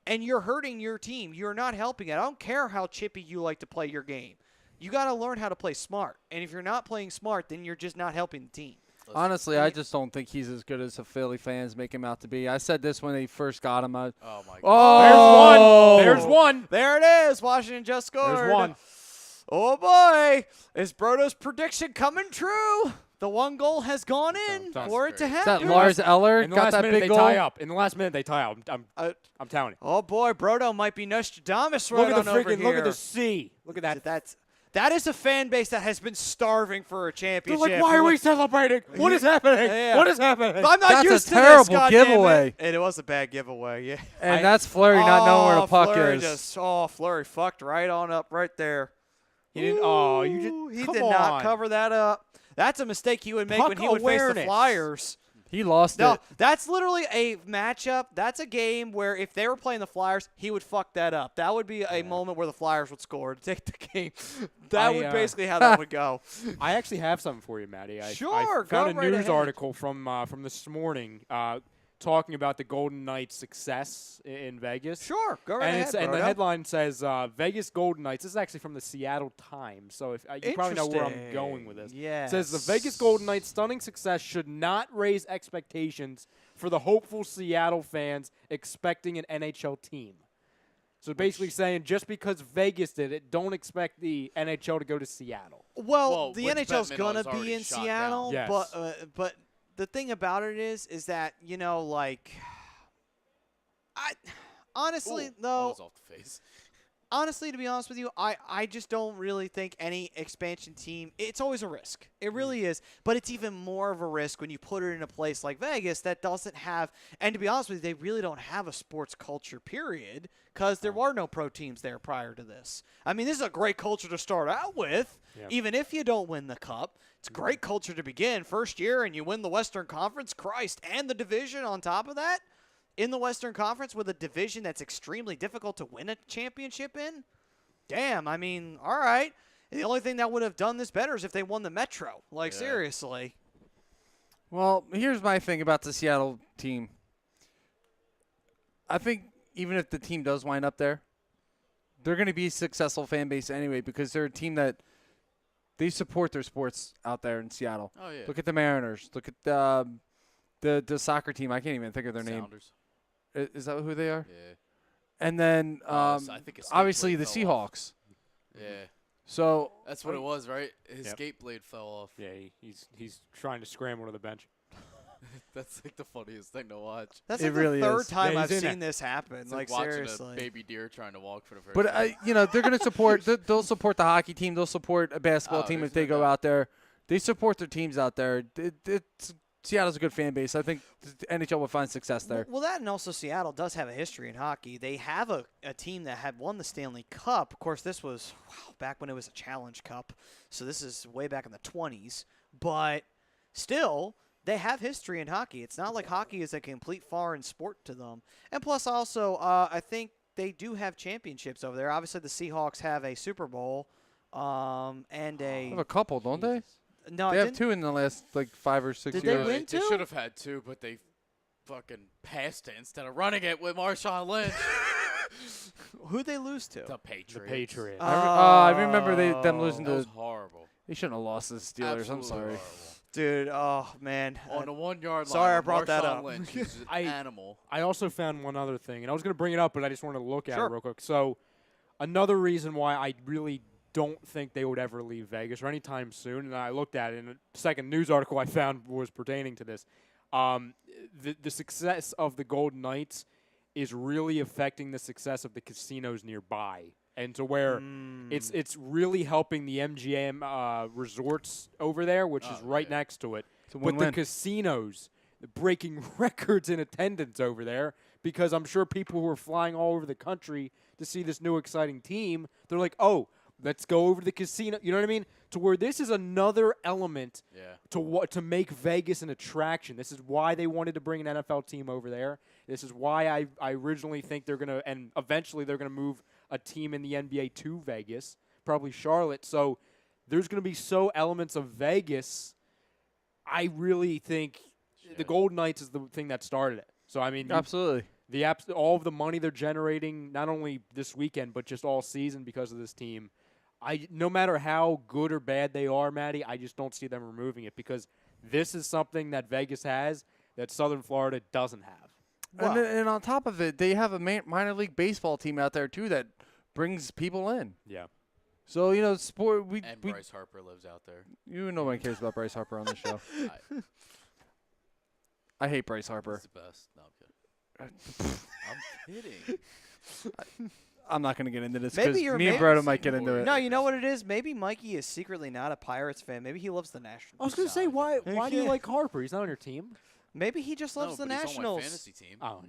and you're hurting your team. You're not helping it. I don't care how chippy you like to play your game. You got to learn how to play smart. And if you're not playing smart, then you're just not helping the team. Honestly, I just don't think he's as good as the Philly fans make him out to be. I said this when they first got him. Oh, my God. Oh! There's one. There it is. Washington just scored. There's one. Oh, boy. Is Brodo's prediction coming true? The 1 goal has gone in Sounds for it to Is happen. that Lars Eller In the got last that minute, big they goal? tie up. In the last minute, they tie up. I'm telling you. Oh, boy. Brodo might be Nostradamus right Look at on the over freaking. here. Look at the sea. Look at that. That is a fan base that has been starving for a They're championship. like, why are we celebrating? What is happening? Yeah. What is happening? I'm not That's a used to terrible this, goddamn giveaway. It was a bad giveaway, yeah. And that's Fleury not knowing where the puck Fleury is. Fleury fucked right on up right there. He didn't. Oh, you Ooh, just. he come did on. not cover that up. That's a mistake he would make Puck when he would face the awareness. Flyers. He lost No, it. that's literally a matchup. That's a game where if they were playing the Flyers, he would fuck that up. That would be a moment where the Flyers would score to take the game. That would basically how that would go. I actually have something for you, Maddie. Sure, I go found a right news ahead. article from this morning talking about the Golden Knights' success in Vegas. Sure, go right And, ahead, and the Brodo. headline says Vegas Golden Knights. This is actually from the Seattle Times, so if you probably know where I'm going with this. Yeah. It says the Vegas Golden Knights' stunning success should not raise expectations for the hopeful Seattle fans expecting an NHL team. So basically saying just because Vegas did it, don't expect the NHL to go to Seattle. Well, the which NHL's Bettman gonna was already be in shot Seattle, down. Yes. but the thing about it is that I honestly Ooh, though. that was off the face. Honestly, to be honest with you, I just don't really think any expansion team, it's always a risk. It really is. But it's even more of a risk when you put it in a place like Vegas that doesn't have, and to be honest with you, they really don't have a sports culture, period, because there were no pro teams there prior to this. I mean, this is a great culture to start out with, even if you don't win the cup. It's a great culture to begin. First year, and you win the Western Conference, Christ, and the division on top of that. In the Western Conference with a division that's extremely difficult to win a championship in? Damn, I mean, all right. The only thing that would have done this better is if they won the Metro. Like, seriously. Well, here's my thing about the Seattle team. I think even if the team does wind up there, they're going to be a successful fan base anyway because they're a team that they support their sports out there in Seattle. Oh, yeah. Look at the Mariners. Look at the soccer team. I can't even think of their name. Sounders. Is that who they are? Yeah. And then I think a skate obviously blade the fell off. Seahawks. Yeah. So That's what it was, right? His Yep. skate blade fell off. Yeah, he's trying to scramble to the bench. That's like the funniest thing to watch. That's It like really the third is. time Yeah, I've he's in seen this happen. It's Like, watching seriously. a baby deer trying to walk for the first But time. they're going to support. They'll support the hockey team. They'll support a basketball team there's if they no go doubt. out there. They support their teams out there. Seattle's a good fan base. I think the NHL will find success there. Well, that and also Seattle does have a history in hockey. They have a team that had won the Stanley Cup. Of course, this was back when it was a Challenge Cup, so this is way back in the 20s. But still, they have history in hockey. It's not like hockey is a complete foreign sport to them. And plus, also, I think they do have championships over there. Obviously, the Seahawks have a Super Bowl and They a have a couple, don't they? no. They it have didn't- two in the last 5 or 6 Did years. they win They two? should have had two, but they fucking passed it instead of running it with Marshawn Lynch. Who'd they lose to? The Patriots. The Patriots. I remember them losing That was to. horrible. They shouldn't have lost to the Steelers. I'm Absolutely sorry. horrible. Dude, oh, man. On the 1 yard line. Sorry I with brought that Marshawn up. Lynch is an I- animal. I also found one other thing, and I was going to bring it up, but I just wanted to look at Sure. it real quick. So, another reason why I really don't think they would ever leave Vegas or anytime soon, and I looked at it, and the second news article I found was pertaining to this. The success of the Golden Knights is really affecting the success of the casinos nearby. and to where it's really helping the MGM resorts over there, which is right next to it. It's a With the win-win. casinos breaking records in attendance over there, because I'm sure people who are flying all over the country to see this new exciting team, they're like, oh, let's go over to the casino. You know what I mean? To where this is another element to make Vegas an attraction. This is why they wanted to bring an NFL team over there. This is why I originally think they're going to, and eventually they're going to move a team in the NBA to Vegas, probably Charlotte. So there's going to be elements of Vegas. I really think the Golden Knights is the thing that started it. So, I mean, Absolutely. all of the money they're generating, not only this weekend, but just all season because of this team, no matter how good or bad they are, Maddie, I just don't see them removing it, because this is something that Vegas has that Southern Florida doesn't have. Wow. And on top of it, they have a minor league baseball team out there, too, that brings people in. Yeah. So, you know, sport. And Bryce Harper lives out there. Nobody cares about Bryce Harper on the show. I hate Bryce Harper. He's the best. No, I'm kidding. I'm kidding. I'm not going to get into this Maybe because you're me and maybe- Brodo might get into it. No, you know what it is? Maybe Mikey is secretly not a Pirates fan. Maybe he loves the Nationals. I was going to say, why do you like Harper? He's not on your team. Maybe he just loves the but he's on my Nationals. fantasy team. Oh,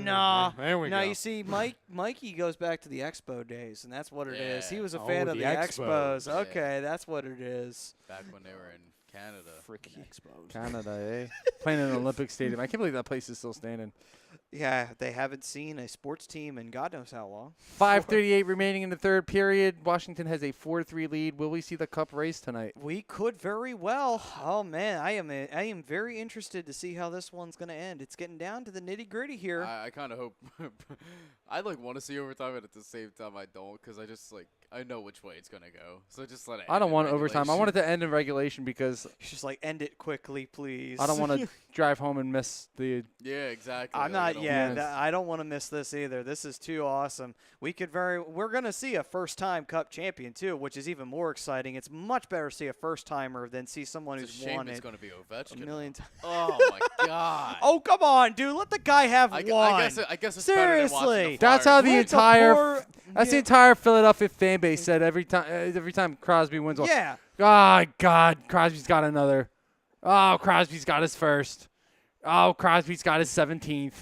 Nah. There we No, go. you see, Mikey goes back to the Expo days, and that's what it is. He Yeah. was a Oh, fan of the the Expos. Expos. Okay, that's what it is. Back when they were in Canada. Freaking Expos. Canada, eh? Playing in an Olympic Stadium. I can't believe that place is still standing. Yeah, they haven't seen a sports team in God knows how long. 5:38 remaining in the third period. Washington has a 4-3 lead. Will we see the cup race tonight? We could very well. Oh man, I am very interested to see how this one's going to end. It's getting down to the nitty-gritty here. I kind of hope. I want to see overtime, but at the same time I don't, because I know which way it's gonna go. So just let it. I don't end in want overtime. I want it regulation. to end in regulation because It's just like, end it quickly, please. I don't want to drive home and miss the. Yeah, exactly. I'm like, I not. don't Yeah, Yes. I don't want to miss this either. This is too awesome. We're gonna see a first-time Cup champion too, which is even more exciting. It's much better to see a first-timer than see someone It's a who's shame won it's it gonna be a Ovechkin. million times. Oh my god. Oh come on, dude! Let the guy have I one. guess it's better than watching Seriously. the That's how Flyers. the Let entire. poor- That's the yeah. entire Philadelphia fan base said every time Crosby wins one. Yeah. Oh, God, Crosby's got another. Oh, Crosby's got his first. Oh, Crosby's got his 17th.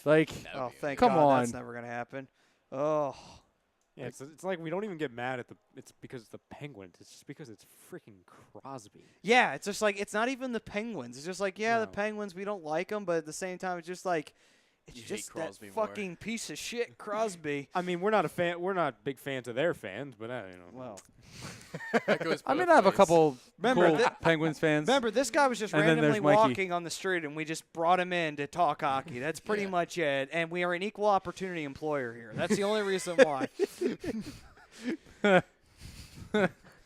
Like, That would Oh, be thank Come God that's on. never gonna happen. Oh. Yeah, it's like we don't even get mad at it's because it's the Penguins. It's just because it's freaking Crosby. Yeah, it's just like, it's not even the Penguins. It's just like, yeah, the No. Penguins, we don't like them, but at the same time, it's just like, it's You hate just that Crosby more. fucking piece of shit, Crosby. I mean, we're not big fans of their fans, but Well, That goes I mean, both I have a ways. couple Remember cool that- Penguins fans. remember, this guy was just And then randomly there's Mikey. walking on the street, and we just brought him in to talk hockey. That's pretty Yeah. much it. And we are an equal opportunity employer here. That's the only reason why.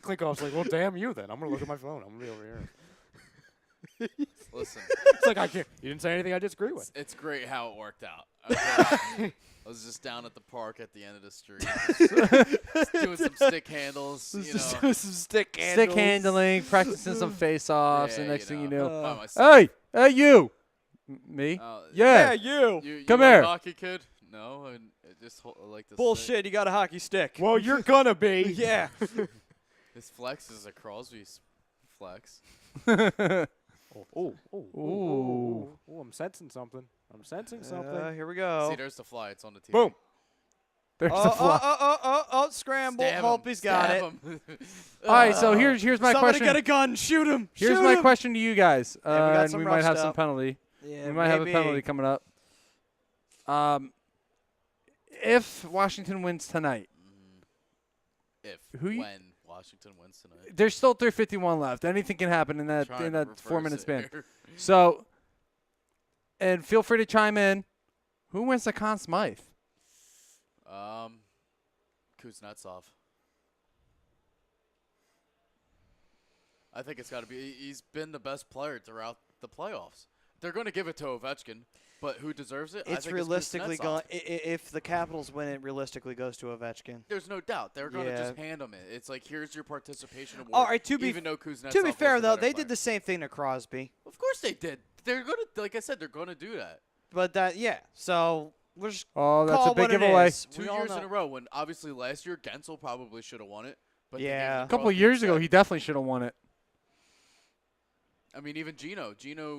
Klinkoff's like, well, damn you then. I'm gonna look at my phone. I'm gonna be over here. Listen, It's like I can't. You didn't say anything I disagree with. it's great how it worked out. Okay? I was just down at the park at the end of the street, just doing some stick handles. You know, some stick Stick handling, practicing some face-offs, Yeah, and next thing you know, by myself. hey, you, me, Yeah, yeah. you. You Come like here. hockey kid? No, and I just like this. Bullshit, you got a hockey stick. Well, you're gonna be. Yeah. This flex is a Crosby's flex. Oh, I'm sensing something. I'm sensing something. Here we go. See, there's the fly. It's on the TV. Boom. There's Oh, the fly. oh, scramble. Stab Hope him, he's got it. stab him. All right, so here's my Somebody question. get a gun. Shoot him. Here's Shoot my him. question to you guys, Yeah, we got and some we rough might have some stuff. penalty. Yeah, We might have a maybe. penalty coming up. If Washington wins tonight, If Who you- when Washington wins tonight. there's still 3:51 left. Anything can happen in that Trying to 4-minute reverse span. it here. So, and feel free to chime in. Who wins the Conn Smythe? Kuznetsov. I think it's got to be. He's been the best player throughout the playoffs. They're going to give it to Ovechkin, but who deserves it? I It's think realistically Kuznetsov. going. If the Capitals win, it realistically goes to Ovechkin. There's no doubt they're going to Yeah. just hand him it. It's like, here's your participation award. All right, to be even though Kuznetsov To be was fair the though, better they player. did the same thing to Crosby. Of course they did. They're going to, like I said, they're going to do that. But that, yeah. So We'll just Oh, that's call a big what it giveaway. is. Two We all years know. in a row. When obviously last year Gensel probably should have won it. But Yeah. A couple of years ago, he definitely should have won it. I mean, even Gino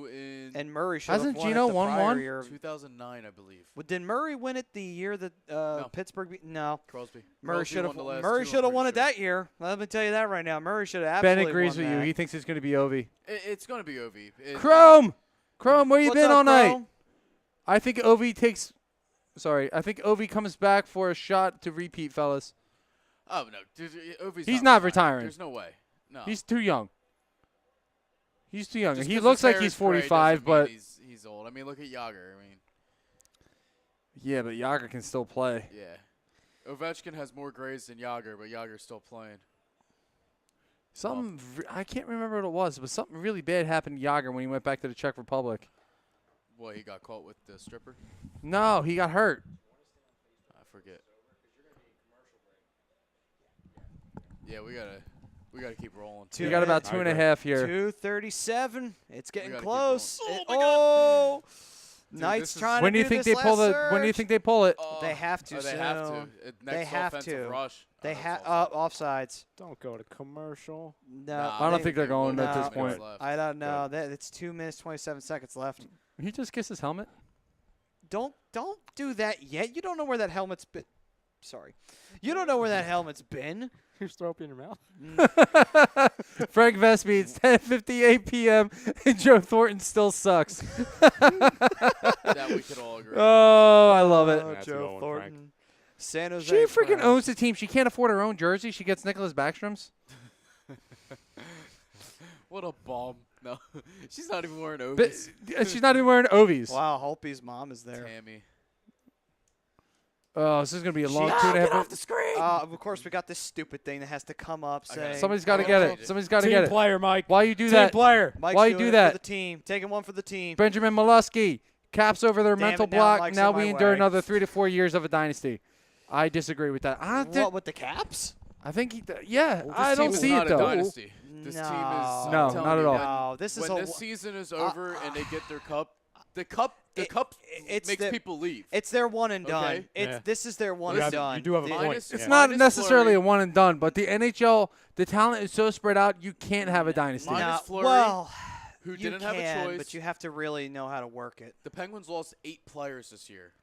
in And Murray should have Hasn't won Gino it the won prior one? year. 2009, I believe. Well, did Murray win it the year that Pittsburgh beat? No. Crosby. Murray Crosby should have won the last Murray two, should I'm have won it pretty that year. Let me tell you that right now. Murray should have Ben absolutely agrees won with you. that. He thinks it's going to be Ovi. It's going to be Ovi. Chrome, where you What's been up, all night? Chrome? I think Ovi takes. Sorry, I think Ovi comes back for a shot to repeat, fellas. Oh no, Ovi's He's not retiring. There's no way. No. He's too young. He's too young. Just He 'cause looks his like hair he's is gray 45, doesn't mean but he's old. I mean, look at Yager. I mean, yeah, but Yager can still play. yeah. Ovechkin has more grays than Yager, but Yager's still playing. I can't remember what it was, but something really bad happened to Yager when he went back to the Czech Republic. What, he got caught with the stripper? No, he got hurt. I forget. Yeah, we gotta keep rolling. Two We got about minutes. 2.5 here. 2:37. It's getting gotta keep close. rolling. Oh, Dude, Knights this is- trying When do to you think this they pull last the? When do you surge. think they pull it? They have to They have to. soon. Next They have offensive to. rush. They that's have offside. offsides. Don't go to commercial. No, Nah, I don't they- think they're going no, at this point. I don't know. It's 2 minutes 27 seconds left. He just kissed his helmet. Don't do that yet. You don't know where that helmet's been. Sorry, you don't know where that helmet's been. Just throw up in your mouth. Frank Vespi, it's 10:58 p.m. and Joe Thornton still sucks. That we could all agree. Oh, I love it. Oh, That's a good Joe one, Thornton. Frank. San Jose. She freaking Frank. owns the team. She can't afford her own jersey. She gets Nicholas Backstrom's. What a bomb. No, she's not even wearing But Ovies. she's not even wearing Ovies. Wow, Holpe's mom is there. Tammy. Oh, this is going to be a long She- 2.5 Get off minutes. the screen. Of course, we got this stupid thing that has to come up I got it. saying. Somebody's got to Oh, get okay. it. Somebody's got to Team get it. player, Mike. Why you do Team that? player. Mike's Why you doing do it that? for the team. Taking one for the team. Benjamin Molesky. Caps over their Damn mental it, now block. Mike's Now in my we endure way. another 3 to 4 years of a dynasty. I disagree with that. I don't think. What with the Caps? I think. Yeah, Well, I this don't team is see not it a though. dynasty. This team is I'm No, telling not at you, all. No, this is when a. this season is over and they get their cup, the cup it's makes the- people leave. It's their one and done. Okay. It's Yeah. This is their one You and have- done. you do have a The- point. Minus- It's Yeah. not Minus necessarily Fleury. a one and done, but the NHL, the talent is so spread out, you can't have a dynasty. Minus Nah, Fleury, well, who you didn't can, have a choice. but you have to really know how to work it. The Penguins lost 8 players this year,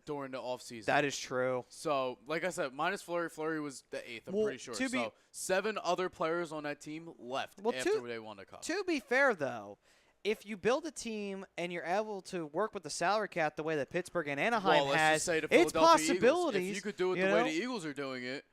during the offseason. That is true. So, like I said, minus Fleury. Fleury was the 8th, I'm Well, pretty sure. to be- So, 7 other players on that team left Well, after they won the cup. To be fair, though, if you build a team and you're able to work with the salary cap the way that Pittsburgh and Anaheim well, let's has, just say the it's Philadelphia possibilities. Eagles. If you could do it the you way know? the Eagles are doing it,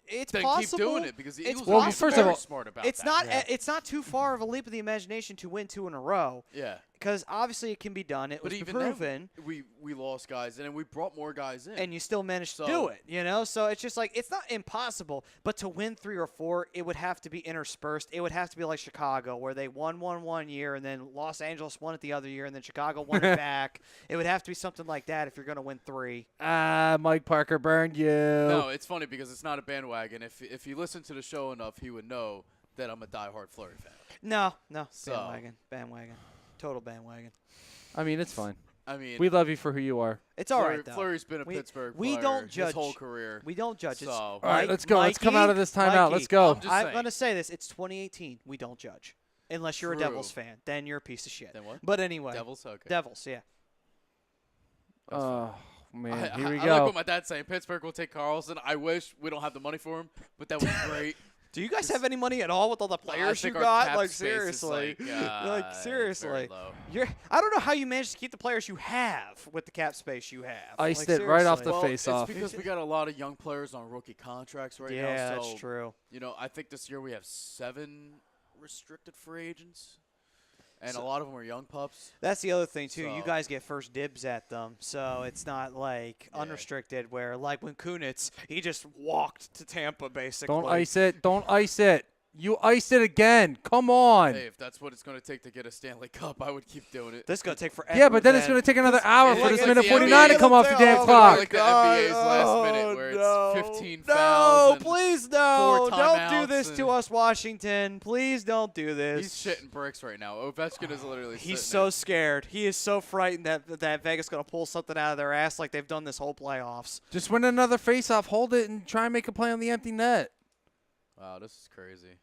It's then possible. keep doing it because the It's Eagles Well, are first of very all, smart about It's that. not. Yeah. It's not too far of a leap of the imagination to win 2 in a row. Yeah. Because obviously it can be done. It But was even proven. then, we lost guys, and then we brought more guys in. And you still managed to So- do it, you know? So it's just like, it's not impossible, but to win 3 or 4, it would have to be interspersed. It would have to be like Chicago, where they won one year, and then Los Angeles won it the other year, and then Chicago won it back. It would have to be something like that if you're going to win 3. Mike Parker burned you. no, it's funny because it's not a bandwagon. If you listen to the show enough, he would know that I'm a diehard Fleury fan. No, So- bandwagon. Total bandwagon. I mean, it's fine. I mean, We love you for who you are. It's all right, though. Fleury's been a We- Pittsburgh we player don't judge. his whole career. We don't judge. It's So- All right, Mike- let's go. Let's come out of this timeout. Mikey, Let's go. I'm just I'm saying. going to say this. It's 2018. We don't judge. Unless you're True. a Devils fan. Then you're a piece of shit. Then what? But anyway. Devils? Okay. Devils, yeah. Oh, man. Here we I like go. what my dad's saying. Pittsburgh will take Carlson. I wish we don't have the money for him, but that would be great. Do you guys have any money at all with all the I players you think our got? cap Like space is, seriously. like, Like it's seriously. very low. I don't know how you managed to keep the players you have with the cap space you have. Iced Like, it right off seriously. the Well, face-off. It's because we got a lot of young players on rookie contracts right now. Yeah, So, that's true. I think this year we have 7 restricted free agents, and a lot of them are young pups. That's the other thing too. You So- guys get first dibs at them, so it's not like Yeah. unrestricted. Where like when Kunitz, he just walked to Tampa basically. Don't ice it. Don't ice it. You iced it again. Come on. Hey, if that's what it's going to take to get a Stanley Cup, I would keep doing it. This is gonna take forever. Yeah, but then it's going to take another hour for like this the minute NBA 49 to come off the damn Oh, clock. Like the NBA's last minute where it's 15 no, fouls and please no. 4 Don't do timeouts this to and- us, Washington. Please don't do He's this. shitting bricks right now. Ovechkin is literally He's sitting so scared. He is so frightened that Vegas is going to pull something out of their ass like they've done this whole playoffs. Just win another face-off, hold it, and try and make a play on the empty net. there. Wow, this is crazy.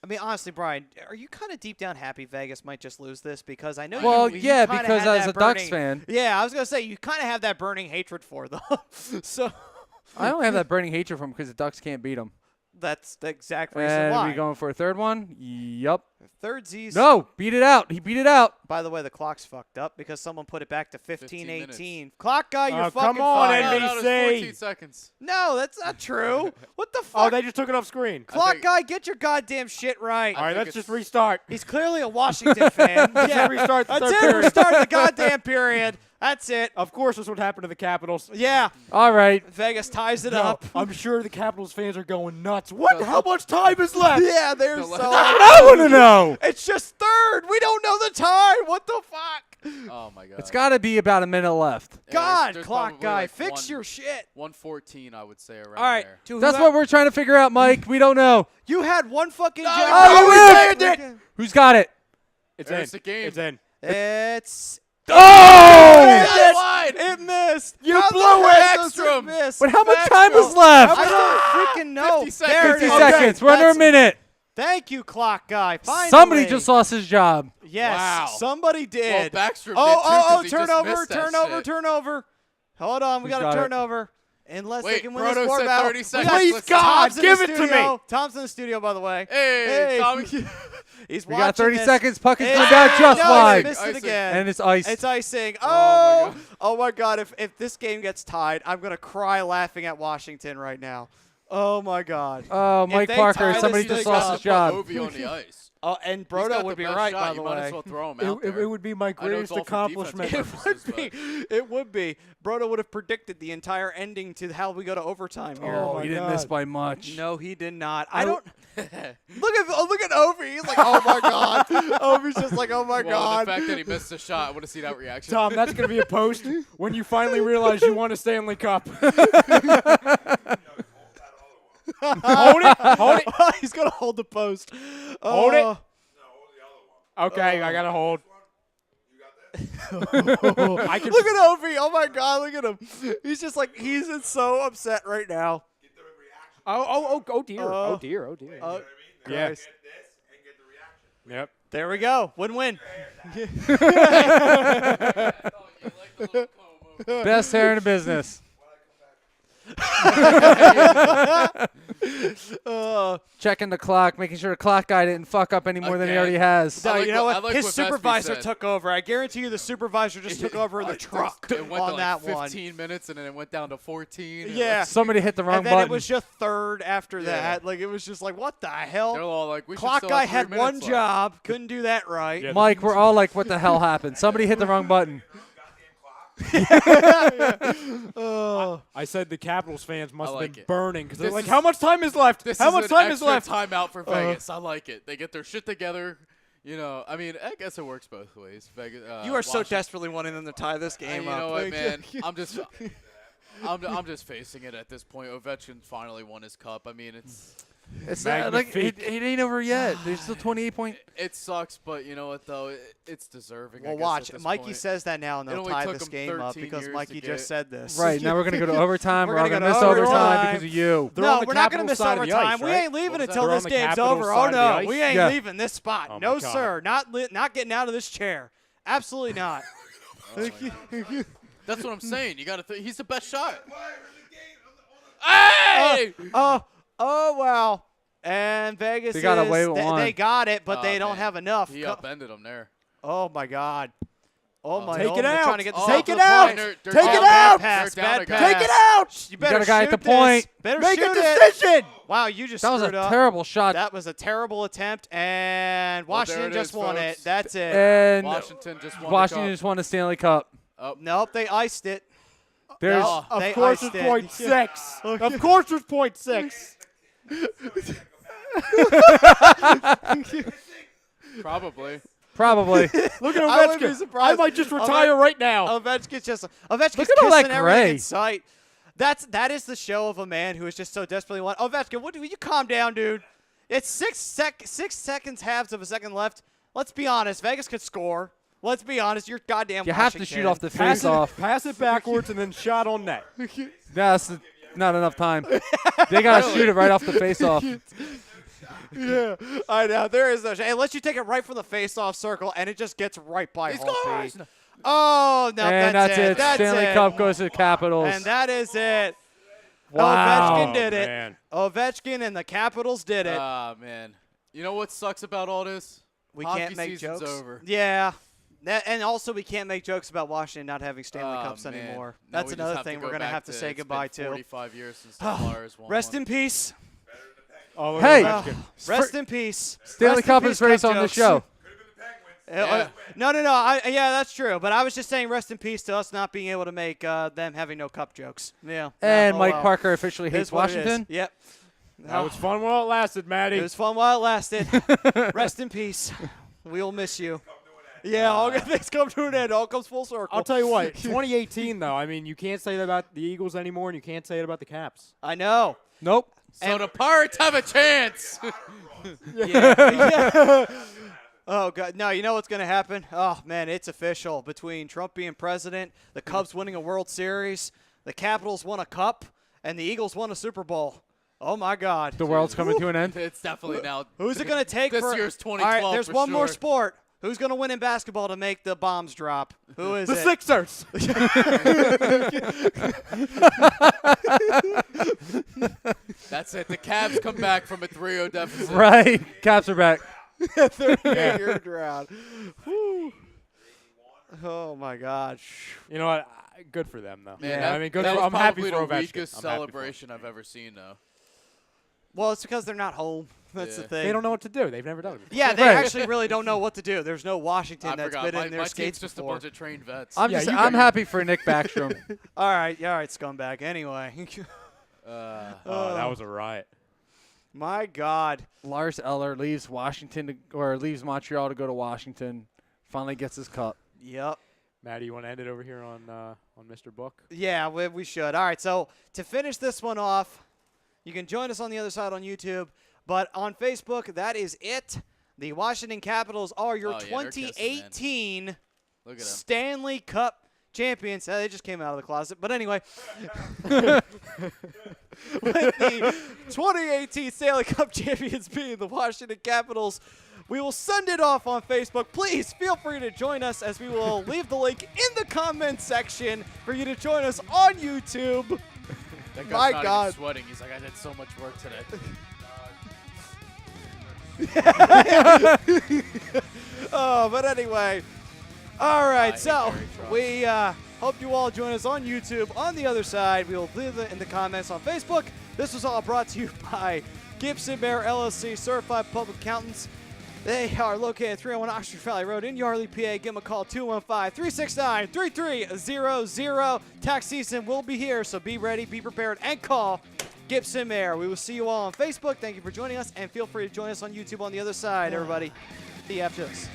I mean, honestly, Brian, are you kind of deep down happy Vegas might just lose this? Because I know Well, you yeah, kinda because had as that a Ducks burning- fan, Yeah, I was going to say, you kind of have that burning hatred for them. So I don't have that burning hatred for him because the Ducks can't beat him. that's the exact reason And why. are we going for a third one? Yup. Third Z's. No, beat it out. He beat it out. By the way, the clock's fucked up because someone put it back to 15:18. minutes. Clock guy, you're Oh, fucking come on, fired. No, no, NBC. it's 14 seconds. No, that's not true. What the Oh, fuck? they just took it off screen. Clock think- guy, get your goddamn shit right. All right, think let's just it's- restart. He's clearly a Washington fan. Yeah, restart the That's third it. period. Restart the goddamn period. That's it. Of course, this would happen to the Capitals. Yeah, All right. Vegas ties it No, up. I'm sure the Capitals fans are going nuts. What? How much time is left? Yeah, they're The so. last- I want to know. It's just third. We don't know the time. What the fuck? Oh, my God. It's got to be about a minute left. Yeah, God, there's clock probably guy, like fix your shit. 114, I would say, around All right, there. to That's whoever- what we're trying to figure out, Mike. We don't know. You had one fucking. No, job. Oh, you we lived. did. Who's got it? It's There's in. the game. It's in. It's. Oh! It wide. It missed. You How the blew heck it. does Ekstrom. miss? But how much Back time is row. left? I don't freaking know. 50 seconds. There it 50 is. seconds. We're under a That's- minute. Thank you, clock guy. Finally. Somebody just lost his job. Yes, Wow. somebody did. Well, Backstrom oh, did too, oh, 'cause oh! he just Turnover! missed that Turnover! shit. Turnover! Hold on, we Who's got got a it? turnover. Unless they Wait, can win Brodo this score said battle. 30 We seconds. got- Please, God, Tom's in give the it to studio. me. Tom's in the studio, by the way. Hey, Tommy. He's We watching got 30 this. seconds. Puck is Hey, going down just no, wide. He missed it Icing. again. And it's ice. It's icing. Oh, Oh, my oh my God! If this game gets tied, I'm gonna cry laughing at Washington right now. Oh my God. Oh, If Mike they Parker. tie Somebody this just thing lost up- his job. Ovi on the ice. Oh, and He's got Brodo the would be best right, shot. by You the might way. as well throw him out It there. would be my I know it's greatest all for accomplishment. defense It purposes, would be. but- It would be. Brodo would have predicted the entire ending to how we go to overtime here. Oh, Oh, my he didn't miss God. by much. No, he did not. I I don't. don't- Look at Ovi. He's like, oh my God. Ovi's just like, oh my Well, God. the fact that he missed the shot, I want to see that reaction. Tom, that's going to be a post when you finally realize you won a Stanley Cup. Hold it. Hold it. He's gonna hold the post. Hold it. Oh. Okay, I got to hold. I can Look at Ovi. Oh my God. Look at him. He's just like he's so upset right now. Oh dear. Oh. Oh dear. Oh dear. Oh, Yeah. Christ. Yep. There we go. Win-win. Best hair in the business. Checking the clock, making sure the clock guy didn't fuck up any more than he Again. already has. No, I like you know what- what? I like His what Vespi supervisor said. took over. I guarantee you the supervisor just took over in the truck It went on to like that 15 minutes, and then it went down to 14. and Yeah. Somebody hit the wrong And then button. it was just third after Yeah. that. Like, it was just like, what the They're hell? all like, we should Clock still guy have 3 had one minutes left. job. Couldn't do that right. Yeah. Mike, we're all like, what the hell happened? Somebody hit the wrong button. Oh. I said the Capitals fans must I have like been it. burning because they're This like, is- how much time is left? This How is much an time is extra left? timeout for Vegas. I like it. They get their shit together. You know, I mean, I guess it works both ways. Vegas, You are so Washington- desperately wanting them to tie this game You up. know what, Like, man? I'm just facing it at this point. Ovechkin finally won his cup. I mean, It's not, like Magnifique. it ain't over yet. There's still 28 point. it sucks, but you know what though? It's deserving. I Well, guess, watch. at this Mikey point. says that now, and It they'll only tie took this him game up 13 because years Mikey to just get- said this. Right, now we're going to go to overtime. We're We're all gonna going to go miss to overtime overtime. because of you. They're No, on the we're not going to Capitals miss side of the overtime. ice, We right? ain't leaving What was until that? They're this on the game's Capitals over. side Oh of the no, ice? we ain't Yeah. leaving this spot. Oh, my No, God. sir. Not getting out of this chair. Absolutely not. That's what I'm saying. You got to. He's the best shot. Hey! Oh wow. And Vegas They got is- away with one. They got it, but Oh, they don't man. have enough. He upended him there. Oh my God. Oh my. Take oh, it they're out. Trying to get this Oh, out Take to it the out. point. They're Take down it a guy. out. Pass, They're down bad a guy. pass. Take it out. You better got a guy at shoot the point. this. Better Make shoot a it. decision. Wow, you just That was screwed a up. terrible shot. That was a terrible attempt, and Well, there Washington it just is, won it. folks. That's it. And Washington just won. Washington the just won the Stanley Cup. cup. Nope, they iced it. There's No. Of They course iced it's it. point six. Of course it's point six. Probably. Probably. Look at I wouldn't be Ovechkin. I surprised. might just retire right now. Ovechkin's Look at all kissing that everything gray. in sight. That is the show of a man who is just so desperately want. Ovechkin, will you calm down, dude? It's 6 seconds, halves of a second left. Let's be honest. Vegas could score. Let's be honest. You're goddamn. You have to Washington. shoot off the Pass face-off. it backwards and then shot on net. That's not enough time. They got to shoot it right off the face-off. Yeah, I know. There is no shot. Unless you take it right from the face-off circle and it just gets right by He Hall B. scores! Oh, no, And that's it. That's Stanley it. Cup goes to the Capitals. And that is it. Wow. Ovechkin did it. Man. Ovechkin and the Capitals did it. Ah, man. You know what sucks about all this? We Hockey can't make season's jokes. over. Yeah. And also, we can't make jokes about Washington not having Stanley Oh, Cups man. anymore. Now That's we just another have to thing go we're going to back have to say it's goodbye been to. 45 years since the Flyers won Rest one. in peace. Oh, look Hey. at Ovechkin. Rest in peace. Stanley Rest in Cup peace, is race Cup on the jokes. show. No. Yeah, that's true. But I was just saying rest in peace to us not being able to make them having no cup jokes. Yeah. And Oh, Mike well. Parker officially It hates is what it is. Washington. Yep. That was fun while it lasted, Maddie. It was fun while it lasted. Rest in peace. We will miss you. Yeah, all good things come to an end. All comes full circle. I'll tell you what, 2018, though, I mean, you can't say that about the Eagles anymore, and you can't say it about the Caps. I know. Nope. So the Pirates have a chance. Yeah. Oh, God. No, you know what's going to happen? Oh, man, it's official. Between Trump being president, the Cubs winning a World Series, the Capitals won a cup, and the Eagles won a Super Bowl. Oh, my God. The world's coming to an end. It's definitely now. Who's it going to take This for year's All 2012 right, there's for one more sure. sport. Who's going to win in basketball to make the bombs drop? Who is The it? Sixers. That's it. The Cavs come back from a 3-0 deficit. Right. Caps are back. 38-year drought. Whew. Oh, my God. You know what? Good for them, though. Man, Yeah. I mean, good that for, was I'm happy probably for the Ovechkin. weakest I'm happy for him. celebration I've ever seen, though. Well, it's because they're not home. That's Yeah. the thing. They don't know what to do. They've never done it before. Yeah, they Right. actually really don't know what to do. There's no Washington I that's forgot. been My in their team's skates just before. a bunch of trained vets. I'm Yeah, just. you I'm got- happy for Nick Backstrom. All right, scumbag. Anyway, Oh, that was a riot. my God. Lars Eller leaves Washington or leaves Montreal to go to Washington. Finally gets his cup. Yep. Maddie, you want to end it over here on Mr. Book? Yeah, we should. All right, so to finish this one off, you can join us on the other side on YouTube, but on Facebook, that is it. The Washington Capitals are your Oh, yeah, they're kissing, man. 2018 Look at him. Stanley Cup champions. They just came out of the closet. But anyway, with the 2018 Stanley Cup champions being the Washington Capitals, we will send it off on Facebook. Please feel free to join us as we will leave the link in the comment section for you to join us on YouTube. That guy's My not God. even sweating. He's like, I did so much work today. Oh, but anyway. All right, I so hate Barry Trotz. we hope you all join us on YouTube. On the other side, we will leave it in the comments on Facebook. This was all brought to you by Gibson Bear LLC, Certified Public Accountants. They are located at 301 Oxford Valley Road in Yardley, PA. Give them a call, 215-369-3300. Tax season will be here, so be ready, be prepared, and call Gibson Bear. We will see you all on Facebook. Thank you for joining us, and feel free to join us on YouTube on the other side, everybody. See you after this.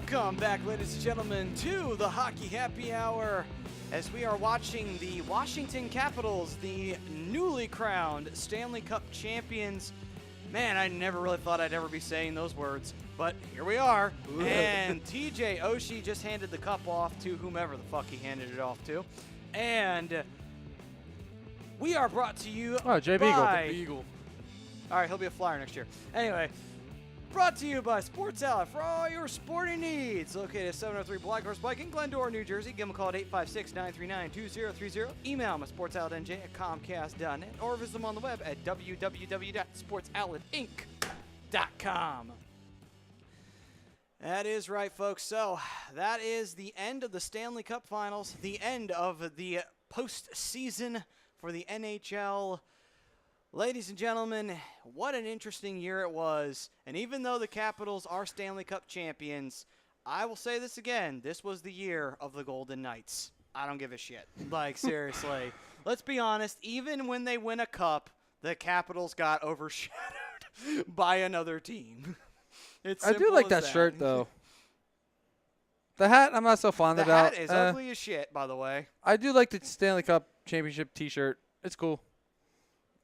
Welcome back, ladies and gentlemen, to the Hockey Happy Hour as we are watching the Washington Capitals, the newly crowned Stanley Cup champions. Man, I never really thought I'd ever be saying those words, but here we are. And TJ Oshie just handed the cup off to whomever the fuck he handed it off to. And we are brought to you Jay by... Beagle. All right, he'll be a Flyer next year. Anyway, brought to you by Sports Outlet for all your sporting needs. Located at 703 Black Horse Pike in Glendora, New Jersey. Give them a call at 856-939-2030. Email them at sportsoutletnj@comcast.net or visit them on the web at www.sportsoutletinc.com. That is right, folks. So that is the end of the Stanley Cup Finals, the end of the postseason for the NHL. Ladies and gentlemen, what an interesting year it was. And even though the Capitals are Stanley Cup champions, I will say this again. This was the year of the Golden Knights. I don't give a shit. Like, seriously. Let's be honest. Even when they win a cup, the Capitals got overshadowed by another team. It's I do simple like as that shirt, though. The hat, I'm not so fond The about. hat is ugly as shit, by the way. I do like the Stanley Cup Championship T-shirt. It's cool.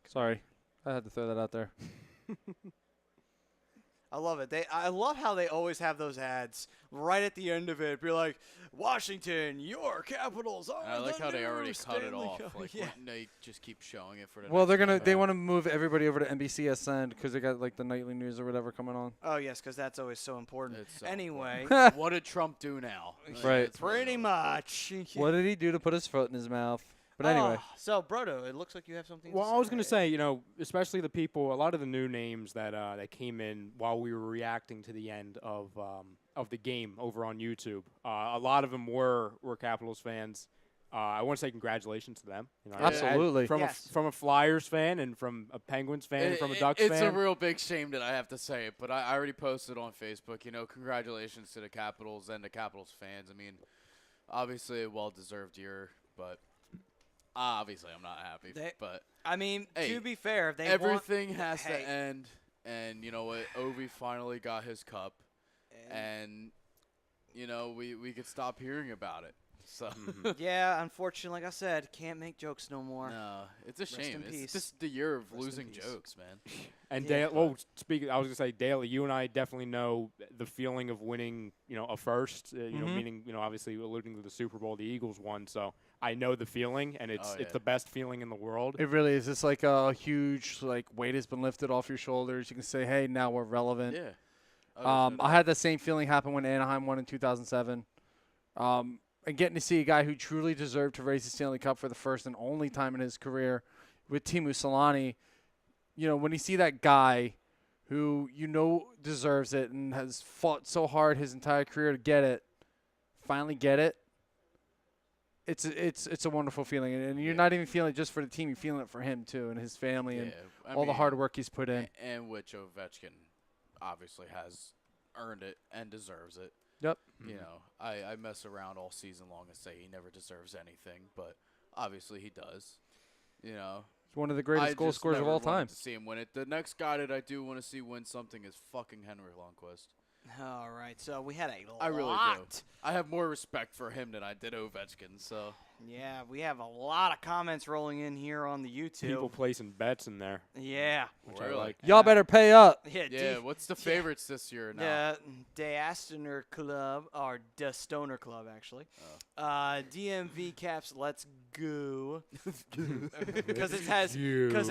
Sorry, I had to throw that out there. I love it. I love how they always have those ads right at the end of it. Be like, Washington, your Capitals are I like the how they new already cut it Stanley off. Cup. Like, Yeah. they just keep showing it for the Well, next they want to move everybody over to NBCSN because they got like the nightly news or whatever coming on. Oh, yes, because that's always so important. It's so Anyway, what did Trump do now? Right. It's pretty much. What did he do to put his foot in his mouth? But anyway, So, Brodo, it looks like you have something Well, to I was going to say, you know, especially the people, a lot of the new names that came in while we were reacting to the end of the game over on YouTube. A lot of them were Capitals fans. I want to say congratulations to them. You know, Absolutely. From Yes. from a Flyers fan and from a Penguins fan and from a Ducks it's fan. a real big shame that I have to say it, but I already posted on Facebook. You know, congratulations to the Capitals and the Capitals fans. I mean, obviously a well-deserved year, but obviously I'm not happy. But I mean, hey, to be fair, if they everything has hey. to end, and you know what? Ovi finally got his cup, and you know we could stop hearing about it. So yeah, unfortunately, like I said, can't make jokes no more. no, it's a shame. in It's peace. just the year of Rest in losing peace. jokes, man. And Yeah. speaking, I was gonna say, Daly, you and I definitely know the feeling of winning, you know, a first. You know, meaning, you know, obviously alluding to the Super Bowl, the Eagles won, so I know the feeling, and it's Oh, yeah. it's the best feeling in the world. it really is. It's like a huge weight has been lifted off your shoulders. You can say, hey, now we're relevant. Yeah. I had the same feeling happen when Anaheim won in 2007. And getting to see a guy who truly deserved to raise the Stanley Cup for the first and only time in his career with Teemu Selanne, you know, when you see that guy who you know deserves it and has fought so hard his entire career to get it, finally get it, it's a wonderful feeling. And you're not even feeling it just for the team, you're feeling it for him too and his family and I all the mean, hard work he's put in. and which Ovechkin obviously has earned it and deserves it. Yep. You know, I mess around all season long and say he never deserves anything, but obviously he does. You know, He's one of the greatest goal scorers of all time. To see him win it. The next guy that I do want to see win something is fucking Henry Lundqvist. All right, so we had a lot. I really do. I have more respect for him than I did Ovechkin. So Yeah, we have a lot of comments rolling in here on the YouTube. People placing bets in there, Yeah. which I Really? like. Y'all better pay up. Yeah, yeah, what's the favorites this year now? The Astoner Club, or the Stoner Club, actually. DMV Caps, let's go. Because it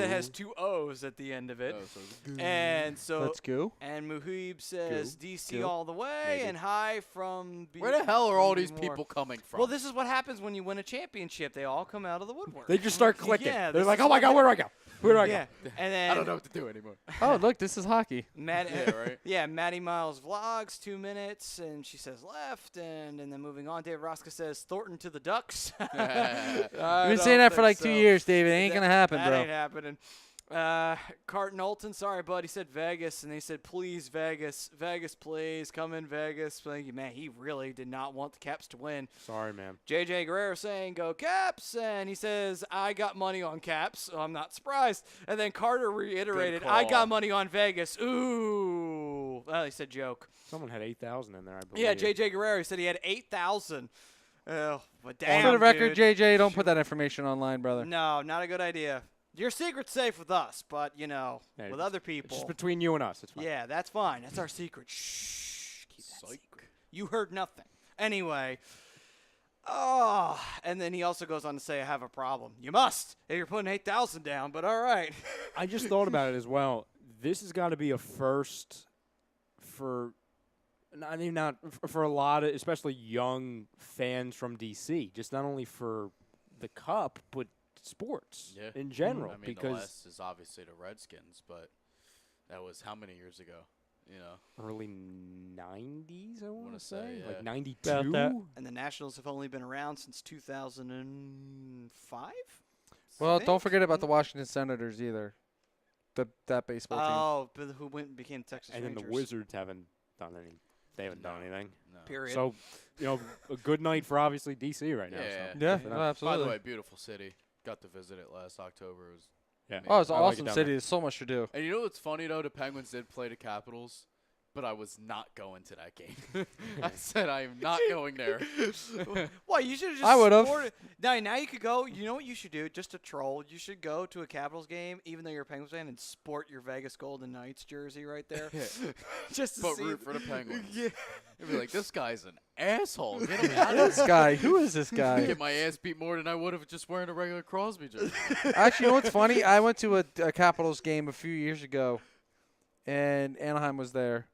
has two O's at the end of it. Oh, so And so Let's go. and Muhib says DC Go. all the way Maybe. and hi from where the hell are all Be these More. people coming from? Well, this is what happens when you win a championship. They all come out of the woodwork. They just start clicking. Yeah, They're this like, is "Oh my what God, where do I go? Where do I Yeah, go?" and then I don't know what to do anymore. Oh, look, this is hockey. Yeah, right. Yeah, Maddie Miles vlogs 2 minutes, and she says left, and then moving on. Dave Roska says Thornton to the Ducks. You've been saying that for like 2 years, David. It ain't going to happen, that bro. ain't happening. Cart Knowlton, sorry, bud. He said Vegas, and they said, please, Vegas. Vegas, please. Come in, Vegas. Like, man, he really did not want the Caps to win. Sorry, man. JJ Guerrero saying, go Caps. And he says, I got money on Caps, so I'm not surprised. And then Carter reiterated, I call. got money on Vegas. Ooh. Ooh, well, he said joke. Someone had 8,000 in there, I believe. Yeah, J.J. Guerrero said he had 8,000. Oh, but damn, For the record, dude. JJ, don't put that information online, brother. No, not a good idea. Your secret's safe with us, but, you know, Hey, with other It's people. just between you and us. It's fine. Yeah, that's fine. That's our secret. Shh. Keep that secret. You heard nothing. Anyway. Oh, and then he also goes on to say, I have a problem. You must, if you're putting 8,000 down, but all right. I just thought about it as well. This has got to be a first for, I mean, not for a lot of, especially young fans from DC. Just not only for the Cup, but sports in general. I mean, because the last is obviously the Redskins, but that was how many years ago? You know, early 90s, I want Wanna to say, say. yeah. Like About 92. that. And the Nationals have only been around since 2005? Well, don't forget about the Washington Senators either. That baseball team. Oh, but who went and became Texas And then Rangers. the Wizards haven't done any. They haven't done anything. no. Period. So, a good night for obviously DC right now. Yeah. So. Yeah, good for no, them. By absolutely. the way, beautiful city. Got to visit it last October. It was Yeah. Oh, it's an I like it awesome down city. there. There's so much to do. And you know what's funny, though? The Penguins did play the Capitals, but I was not going to that game. I said I am not going there. Why, you should have just I would've. supported- Now you could go. You know what you should do? Just to troll. You should go to a Capitals game, even though you're a Penguins fan, and sport your Vegas Golden Knights jersey right there. Just to But see. root for the Penguins. Yeah. I'd be like, this guy's an asshole. Get him out of This guy, who is this here. guy? Get my ass beat more than I would have just wearing a regular Crosby jersey. Actually, you know what's funny? I went to a Capitals game a few years ago, and Anaheim was there,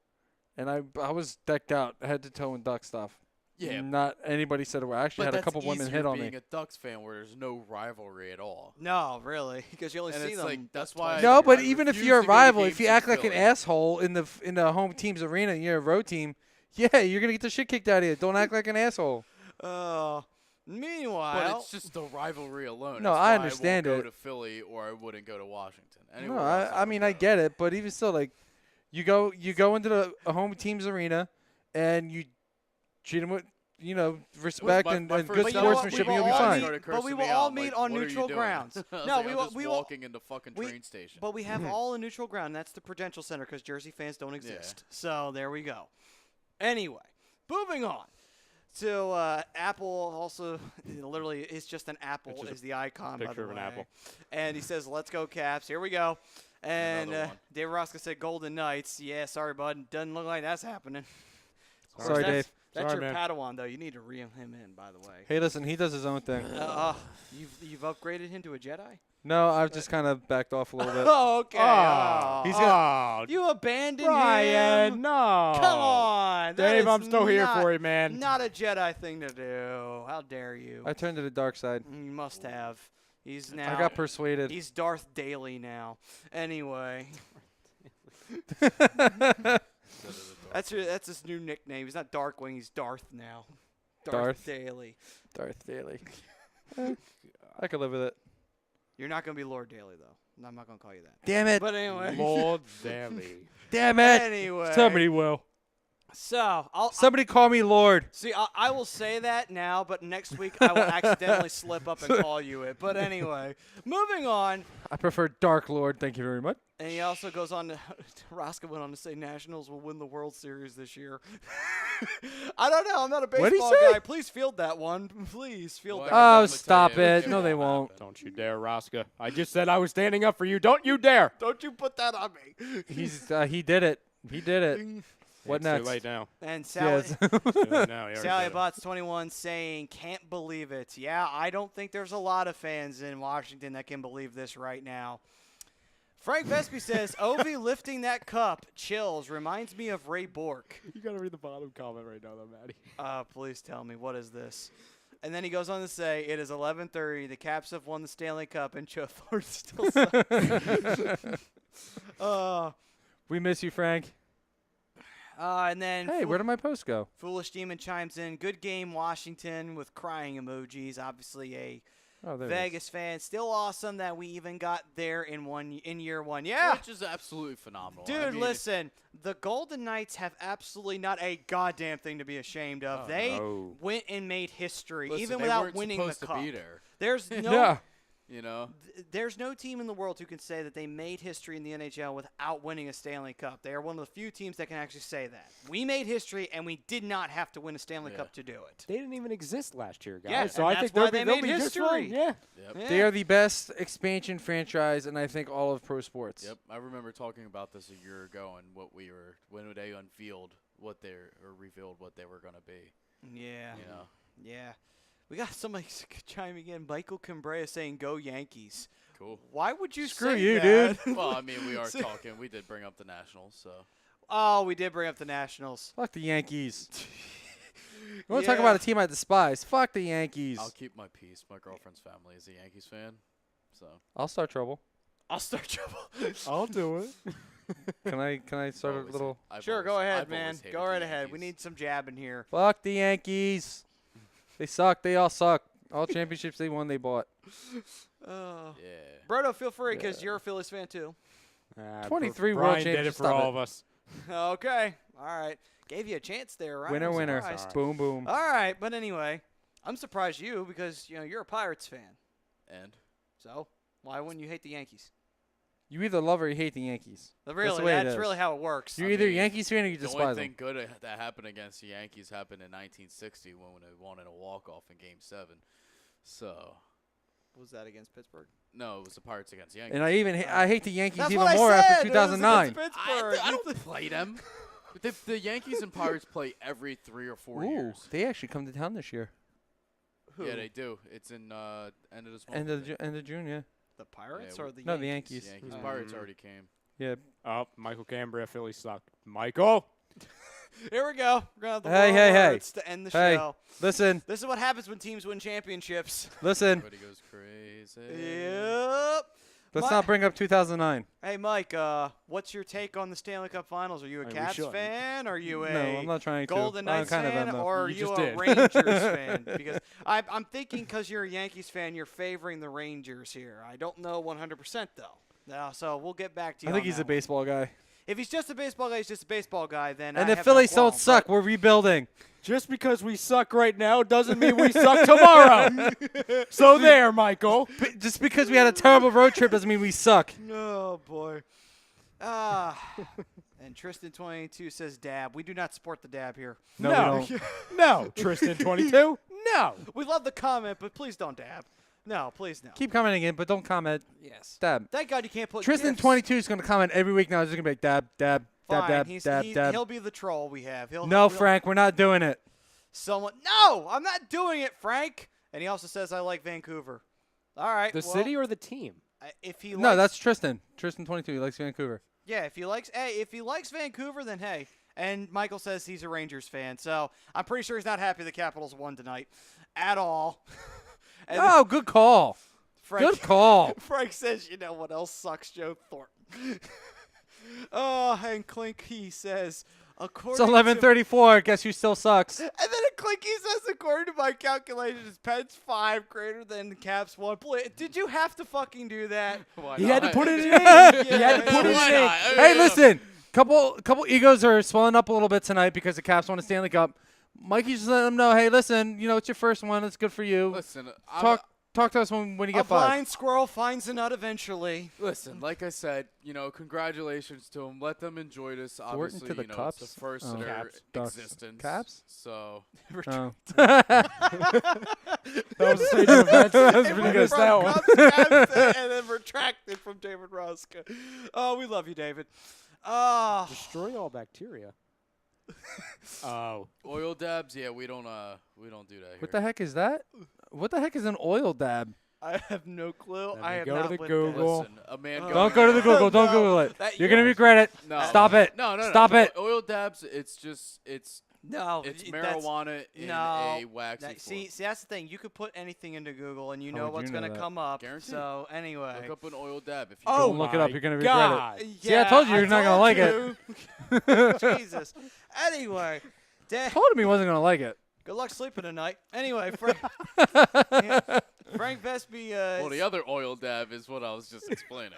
and I was decked out head to toe in Duck stuff. Yeah, Not anybody said a word. I actually but had a that's couple women easier hit on being me. a Ducks fan where there's no rivalry at all. No, really, because you only And see it's them. like, that's twice why a No, year. but I even if refuse you're a to go to rival, if games you in act like an Philly. asshole in the home team's arena and you're a road team, yeah, you're gonna get the shit kicked out of you. Don't act like an asshole. Meanwhile, But it's just the rivalry alone. No, That's I why understand I won't it. go to Philly or I wouldn't go to Washington. No, Anywhere else I would mean go. I get it, but even still, like you go into the a home team's arena and you treat them with respect and my good first But you know what? sportsmanship, We and will you'll be all fine. meet- but we will all meet on neutral grounds. No, No, we we will. will- Just we will- walking into fucking train station. But we have all a neutral ground. And that's the Prudential Center because Jersey fans don't exist. So there we go. Anyway, moving on to Apple. Also, literally, it's just an apple It's just is the icon. picture by the of an way. apple. And he says, "Let's go Caps." Here we go. And Another one. Dave Roscoe said, "Golden Knights." Yeah, sorry, bud. Doesn't look like that's happening. Of course, Sorry, that's- Dave. That's Sorry, your man. Padawan, though. You need to reel him in, by the way. Hey, listen, he does his own thing. You've upgraded him to a Jedi? No, I've just kind of backed off a little bit. Oh, okay. Oh. He's You abandoned Ryan, him? no. Come on. that Dave, is I'm still here not- for you, man. Not a Jedi thing to do. How dare you? I turned to the dark side. You must have. He's now. I got persuaded. He's Darth Daly now. Anyway, that's his new nickname. He's not Darkwing. He's Darth now. Darth. Daly. Darth Daly. I could live with it. You're not gonna be Lord Daly though. I'm not gonna call you that. Damn it. But anyway. Lord Daly. Damn it. Anyway. Somebody will. So Somebody call me Lord. See, I will say that now, but next week I will accidentally slip up and call you it. But anyway, moving on. I prefer Dark Lord. Thank you very much. And he also goes on to, Roscoe went on to say Nationals will win the World Series this year. I don't know. I'm not a What'd he baseball say? guy. Please field that one. Please field Well, that I Oh, can one. definitely stop tell you it. it No, they won't won't. happen. Don't you dare, Roscoe. I just said I was standing up for you. Don't you dare. Don't you put that on me. He did it. He did it. What It's next? Too late now. And Sally, Yes. Too late now. You already Sally said it. Bots 21 saying, can't believe it. Yeah, I don't think there's a lot of fans in Washington that can believe this right now. Frank Vespi says, Ovi lifting that cup, chills, reminds me of Ray Bork. You gotta read the bottom comment right now, though, Maddie. Please tell me, what is this? And then he goes on to say, it is 11:30. The Caps have won the Stanley Cup, and Joe Thornton still sucks. We miss you, Frank. And then Hey, where did my post go? Foolish Demon chimes in, good game, Washington, with crying emojis. Obviously a Oh, there it is. Vegas fan. Still awesome that we even got there in year one. Yeah. Which is absolutely phenomenal. Dude, I mean, listen, the Golden Knights have absolutely not a goddamn thing to be ashamed of. Oh, they no. went and made history, listen, even they without weren't winning the supposed cup. to be there. There's no Yeah. You know? There's no team in the world who can say that they made history in the NHL without winning a Stanley Cup. They are one of the few teams that can actually say that. We made history, and we did not have to win a Stanley Cup to do it. They didn't even exist last year, guys. Yeah, so and I think that's why they'll they be made just history. fine. Yeah. Yep. Yeah. They are the best expansion franchise, and I think all of pro sports. Yep. I remember talking about this a year ago and when they unveiled revealed what they were going to be. Yeah. You know? Yeah. We got somebody chiming in. Michael Cambrea saying, "Go Yankees." Cool. Why would you Screw say you, that? dude. Well, I mean, we are talking. We did bring up the Nationals, so. Oh, we did bring up the Nationals. Fuck the Yankees. You want to talk about a team I despise? Fuck the Yankees. I'll keep my peace. My girlfriend's family is a Yankees fan, so. I'll start trouble. I'll start trouble. I'll do it. Can I start a little? Sure, go ahead, man. Go right ahead. We need some jab in here. Fuck the Yankees. They suck. They all suck. All championships they won, they bought. Oh. Yeah. Brodo, feel free because you're a Phillies fan too. 23 world Brian did it championships, for stop all it. of us. Okay. All right. Gave you a chance there, right? Winner, I'm winner. surprised. Boom, boom. All right, but anyway, I'm surprised you because you're a Pirates fan. And So why wouldn't you hate the Yankees? You either love or you hate the Yankees. Really, the way it that's is. really how it works. You're I either a mean, Yankees fan or you the only despise thing them. good that happened against the Yankees happened in 1960 when they won in a walk-off in Game 7. So, Was that against Pittsburgh? no, it was the Pirates against the Yankees. And I hate the Yankees That's even what more I said. after It was 2009. against Pittsburgh. I don't play them. The Yankees and Pirates play every 3 or 4 Ooh, years. they actually come to town this year. Who? Yeah, they do. It's in end of this month. End of June, yeah. The Pirates Yeah, or the No, the Yankees? Yankees. Yankees. Oh. Pirates already came. Yeah. Oh, Michael Cambria, Philly suck. Michael. Here we go. We're gonna have the Hey, world hey, hey. words to end the Hey. show. Listen, This is what happens when teams win championships. listen. Everybody goes crazy. Yep. Let's not bring up 2009. Hey, Mike. What's your take on the Stanley Cup Finals? Are you a I mean, we Caps shouldn't. fan? Are you a No, I'm not trying to. Golden I Knights kind of fan, am, though. or are You you just a did. Rangers fan? Because I'm thinking because you're a Yankees fan, you're favoring the Rangers here. I don't know 100% though. So we'll get back to you. I think on he's that a baseball guy. one. If he's just a baseball guy, he's just a baseball guy. Then And I the have Phillies no don't qualm, suck. but- We're rebuilding. Just because we suck right now doesn't mean we suck tomorrow. So there, Michael. Just because we had a terrible road trip doesn't mean we suck. Oh boy. And Tristan22 says dab. We do not support the dab here. No, No. we don't. No. Tristan 22. No. We love the comment, but please don't dab. No, please no. Keep commenting in, but don't comment. Yes. Dab. Thank God you can't put Tristan gifs. 22 is going to comment every week now. He's just going to be like, dab, dab, dab, Fine. dab, He's, dab, he, dab. He'll be the troll we have. No, Frank, we're not doing it. Someone. No, I'm not doing it, Frank. And he also says I like Vancouver. All right. The well, city or the team? If he No, likes, that's Tristan. Tristan 22. He likes Vancouver. yeah. If he likes Vancouver, then hey. And Michael says he's a Rangers fan, so I'm pretty sure he's not happy the Capitals won tonight, at all. And Oh, good call. Frank, Good call. Frank says, you know what else sucks, Joe Thornton. Oh, and Clinky says, It's according to 11:34. Guess who still sucks? And then Clinky says, according to my calculations, Pens 5 greater than the Caps 1. Did you have to fucking do that? Why He had to not? put it in. Yeah. He had to put it Why in. not? Hey, listen. Couple egos are swelling up a little bit tonight because the Caps won a Stanley Cup. Mikey's just letting them know, hey, listen, it's your first one. It's good for you. Listen, Talk to us when you A get 5. blind squirrel finds a nut eventually. Listen, like I said, congratulations to them. Let them enjoy this. Thornton Obviously, to the it's Cups? the first Oh. of their Caps, Ducks, existence. Caps? So, Oh. That was a stage of events. That was It pretty went good. from That one. Cubs, Caps, and then retracted from David Roska. Oh, we love you, David. Oh, Destroy all bacteria. Oh. oil dabs, yeah, we don't do that here. What the heck is that? What the heck is an oil dab? I have no clue. Let I me have go to not the looked Google. Listen, a man Oh. going Don't go to the Google. Don't No, Google it. that- You're going to regret it. No. Stop it. No. Stop it. Oil dabs, it's No, it's that's- marijuana in no. a waxy form. See, that's the thing. You could put anything into Google, and you How know would what's you know going to that? come up. Guaranteed. So anyway, Look up an oil dab if you Oh, Don't look it up. my You're going to regret God. it. See, I told you you're not gonna like it. Jesus. Anyway, Told him he wasn't going to like it. Good luck sleeping tonight. Anyway, Frank Vespi. Well, the other oil dab is what I was just explaining.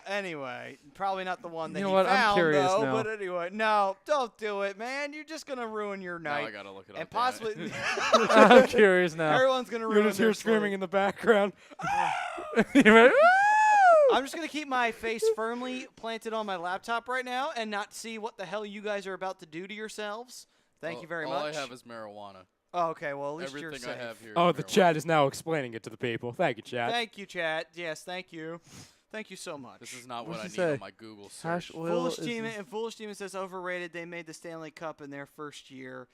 Anyway, probably not the one that You know he what? I'm found, curious though. now. But anyway, no, don't do it, man. You're just gonna ruin your Now night. I gotta look it up. And damn it. possibly I'm curious now. everyone's gonna ruin. You're just their here screaming sleep. in the background. You're like, I'm just gonna keep my face firmly planted on my laptop right now and not see what the hell you guys are about to do to yourselves. Thank you very much. All I have is marijuana. Oh, okay, well at least you're Everything safe. I have here. Oh, is the marijuana. chat is now explaining it to the people. Thank you, chat. Thank you, chat. Yes, thank you. Thank you so much. This is not What'd what I you need say? on my Google Hash search. oil Foolish is- Demon and Foolish Demon says overrated. They made the Stanley Cup in their first year.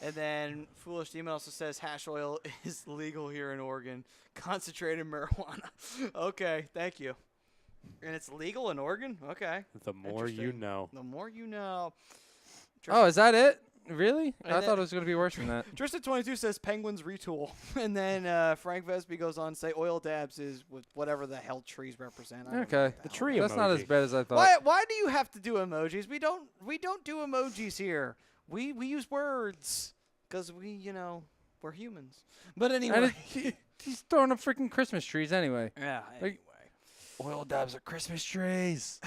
And then Foolish Demon also says hash oil is legal here in Oregon. Concentrated marijuana. Okay, thank you. And it's legal in Oregon? Okay. The more you Interesting. know. The more you know. Oh, is that it? Really? And I then- thought it was going to be worse than that. Tristan22 says Penguins retool. And then Frank Vesby goes on to say oil dabs is with whatever the hell trees represent. I don't know Okay. what The hell tree That's not as emoji. bad as I thought. Why do you have to do emojis? We don't do emojis here. We use words because we're humans. But And anyway. he's throwing up freaking Christmas trees anyway. Yeah. Like- Oil dabs are Christmas trees.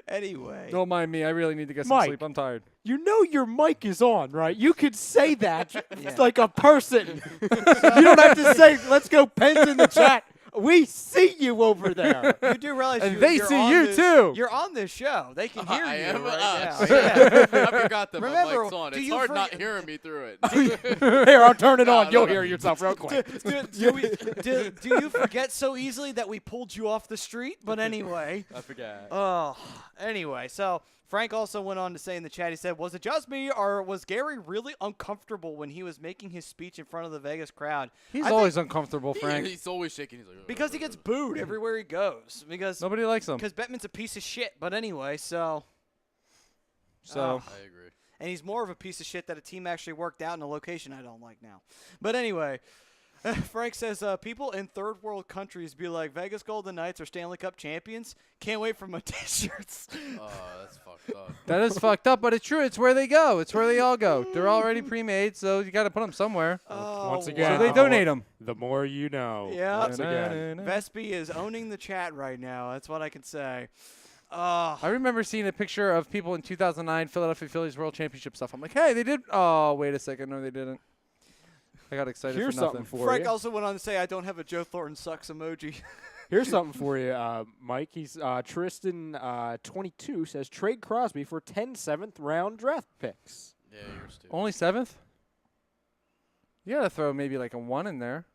Anyway. Don't mind me. I really need to get some Mike. sleep. I'm tired. You know your mic is on, right? You could say that Yeah. like a person. You don't have to say, let's go Pens in the chat. We see you over there. You do realize And you, they you're see on you this- too. You're on this show. They can hear I you am. right Ah, now. shit. Yeah. I forgot that Remember, my mic's on. do It's you hard not forget- hearing me through it. Here, I'll turn it on. No, You'll no. hear yourself real quick. Do you forget so easily that we pulled you off the street? But anyway. I forgot. Oh, anyway, so Frank also went on to say in the chat, he said, was it just me or was Gary really uncomfortable when he was making his speech in front of the Vegas crowd? He's I always uncomfortable, Frank. He's always shaking. He's like, Because he gets booed everywhere he goes. Because Nobody likes him. Bettman's a piece of shit. But anyway, so. So I agree. And he's more of a piece of shit that a team actually worked out in a location I don't like now. But anyway, Frank says, people in third world countries be like, Vegas Golden Knights are Stanley Cup champions. Can't wait for my t-shirts. Oh, that's fucked up. that is fucked up, but it's true. It's where they go. It's where they all go. They're already pre-made, so you got to put them somewhere. Once wow. again, So they donate them. The more you know. Yeah. Once again. Vespi is owning the chat right now. That's what I can say. I remember seeing a picture of people in 2009 Philadelphia Phillies World Championship stuff. I'm like, hey, they did. Oh, wait a second. No, they didn't. I got excited Here's for nothing. something for Frank you. also went on to say, I don't have a Joe Thornton sucks emoji. Here's something for you, Mike. He's Tristan 22 says trade Crosby for 10 7th round draft picks. Yeah, you're stupid. Only 7th? You got to throw maybe like a 1 in there.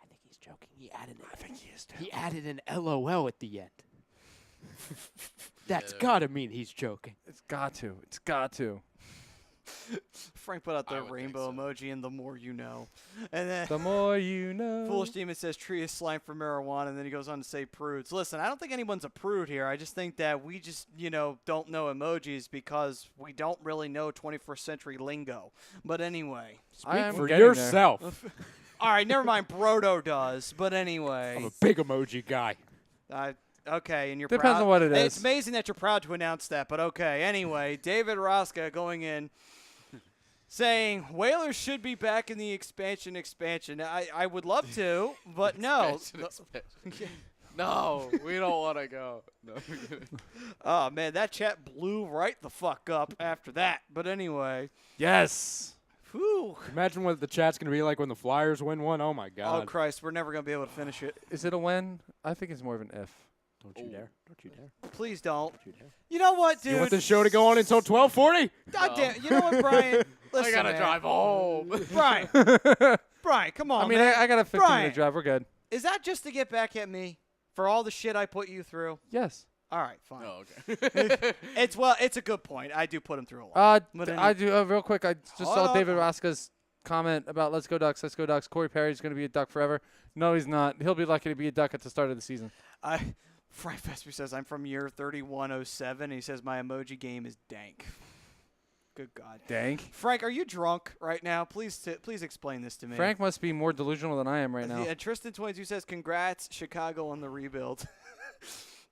I think he's joking. He added it. I think he is too. He added an LOL at the end. That's Yeah. gotta mean he's joking. It's got to. It's got to. Frank put out I the would rainbow think so. emoji and the more you know. And then The more you know. Foolish Demon says tree is slime for marijuana, and then he goes on to say prudes. Listen, I don't think anyone's a prude here. I just think that we just, don't know emojis because we don't really know 21st century lingo. But anyway. I am For getting there. yourself. All right, never mind. Brodo does. But anyway. I'm a big emoji guy. Okay, and you're Depends proud. on what it Hey, It's is. amazing that you're proud to announce that, but okay. Anyway, David Roska going in saying Whalers should be back in the expansion. I would love to, but no. Expansion. No, we don't want to go. No. Oh, man, that chat blew right the fuck up after that. But anyway. Yes. Whew. Imagine what the chat's gonna be like when the Flyers win one. Oh my Oh, God! Christ, we're never going to be able to finish it. Is it a win? I think it's more of an if. Don't you dare! Don't you dare! Please don't. Don't you dare! You know what, dude? You want this show to go on until 12:40? God damn. You know what, Brian? Listen, I gotta man. drive home. Brian. Brian, come on, I mean, man. I got a 15 Brian. minute drive. We're good. Is that just to get back at me for all the shit I put you through? Yes. All right, fine. Oh, okay. It's a good point. I do put him through a lot. But I do real quick. I just Hold saw on. David Raska's comment about let's go Ducks, let's go Ducks. Corey Perry's going to be a Duck forever. No, he's not. He'll be lucky to be a Duck at the start of the season. Frank Vesper says I'm from year 3107. He says my emoji game is dank. Good God. Dank. Frank, are you drunk right now? Please explain this to me. Frank must be more delusional than I am right now. Yeah, Tristan22 says congrats Chicago on the rebuild.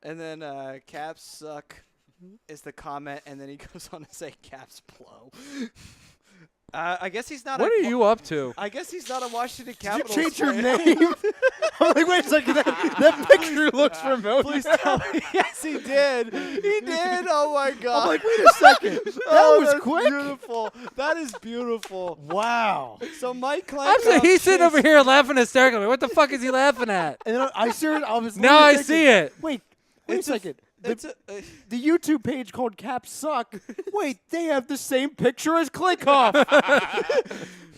And then Caps suck is the comment, and then he goes on to say Caps blow. I guess he's not. What are you up to? I guess he's not a Washington Did you Capitals change your fan. name? I'm like, wait a second. That picture looks familiar. Please tell me. Yes, he did. He did. Oh my God. I'm like, wait a second. That Oh, was that's quick. Beautiful. That is beautiful. Wow. So Mike Klenko. I'm saying he's sitting over here laughing hysterically. What the fuck is he laughing at? And then I was Now I thinking, see it. Wait It's a a- second. It's The YouTube page called Caps Suck. Wait, they have the same picture as Clickoff.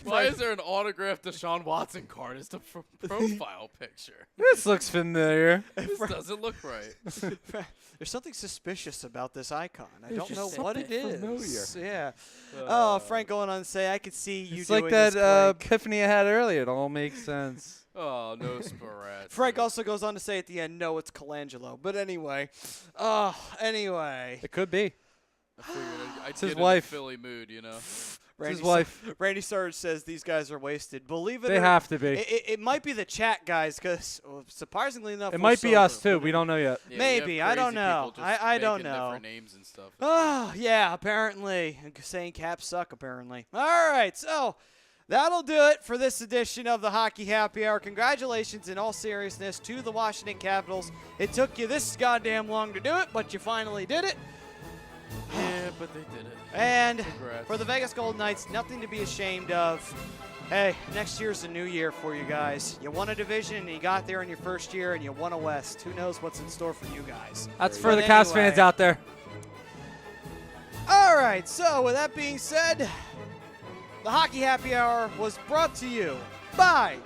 Why is there an autographed Deshaun Watson card as the profile picture? This looks familiar. This doesn't look right. There's something suspicious about this icon. I There's don't know just what it something is. Yeah. Oh, Frank going on to say, I could see you It's doing like that this, Clink. epiphany I had earlier. It all makes sense. Oh, no Sporats. Frank also goes on to say at the end, no, it's Colangelo. But anyway. Anyway. It could be. I figured I'd his get in wife. the Philly mood, you know. It's his wife. Randy Sarge says these guys are wasted. Believe it They or have to be. It might be the chat guys because surprisingly enough, It we're might be us sober, too. but We don't know yet. Yeah, you Maybe. have I don't crazy know. people just I don't making know. different names and stuff. Oh, yeah, apparently. Saying Caps suck, apparently. All right, so that'll do it for this edition of the Hockey Happy Hour. Congratulations, in all seriousness, to the Washington Capitals. It took you this goddamn long to do it, but you finally did it. Yeah, but they did it. And Congrats. for the Vegas Golden Knights, nothing to be ashamed of. Hey, next year's a new year for you guys. You won a division, and you got there in your first year, and you won a West. Who knows what's in store for you guys? That's for But the Caps anyway. fans out there. All right, so with that being said, the Hockey Happy Hour was brought to you by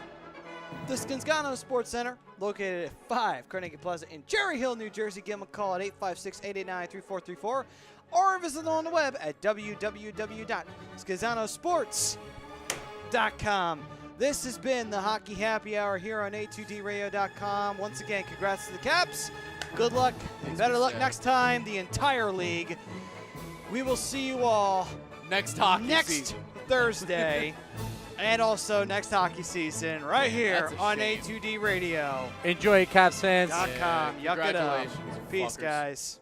the Scanzano Sports Center, located at 5 Carnegie Plaza in Cherry Hill, New Jersey. Give them a call at 856-889-3434 or visit them on the web at www.scanzanosports.com. This has been the Hockey Happy Hour here on A2DRadio.com. Once again, congrats to the Caps. Good luck and better luck next time, the entire league. We will see you all Next hockey next season. Thursday and also next hockey season right here That's a on shame. A2D Radio.com. Enjoy, Caps fans. Yuck it up. Congratulations, Peace, fuckers. guys.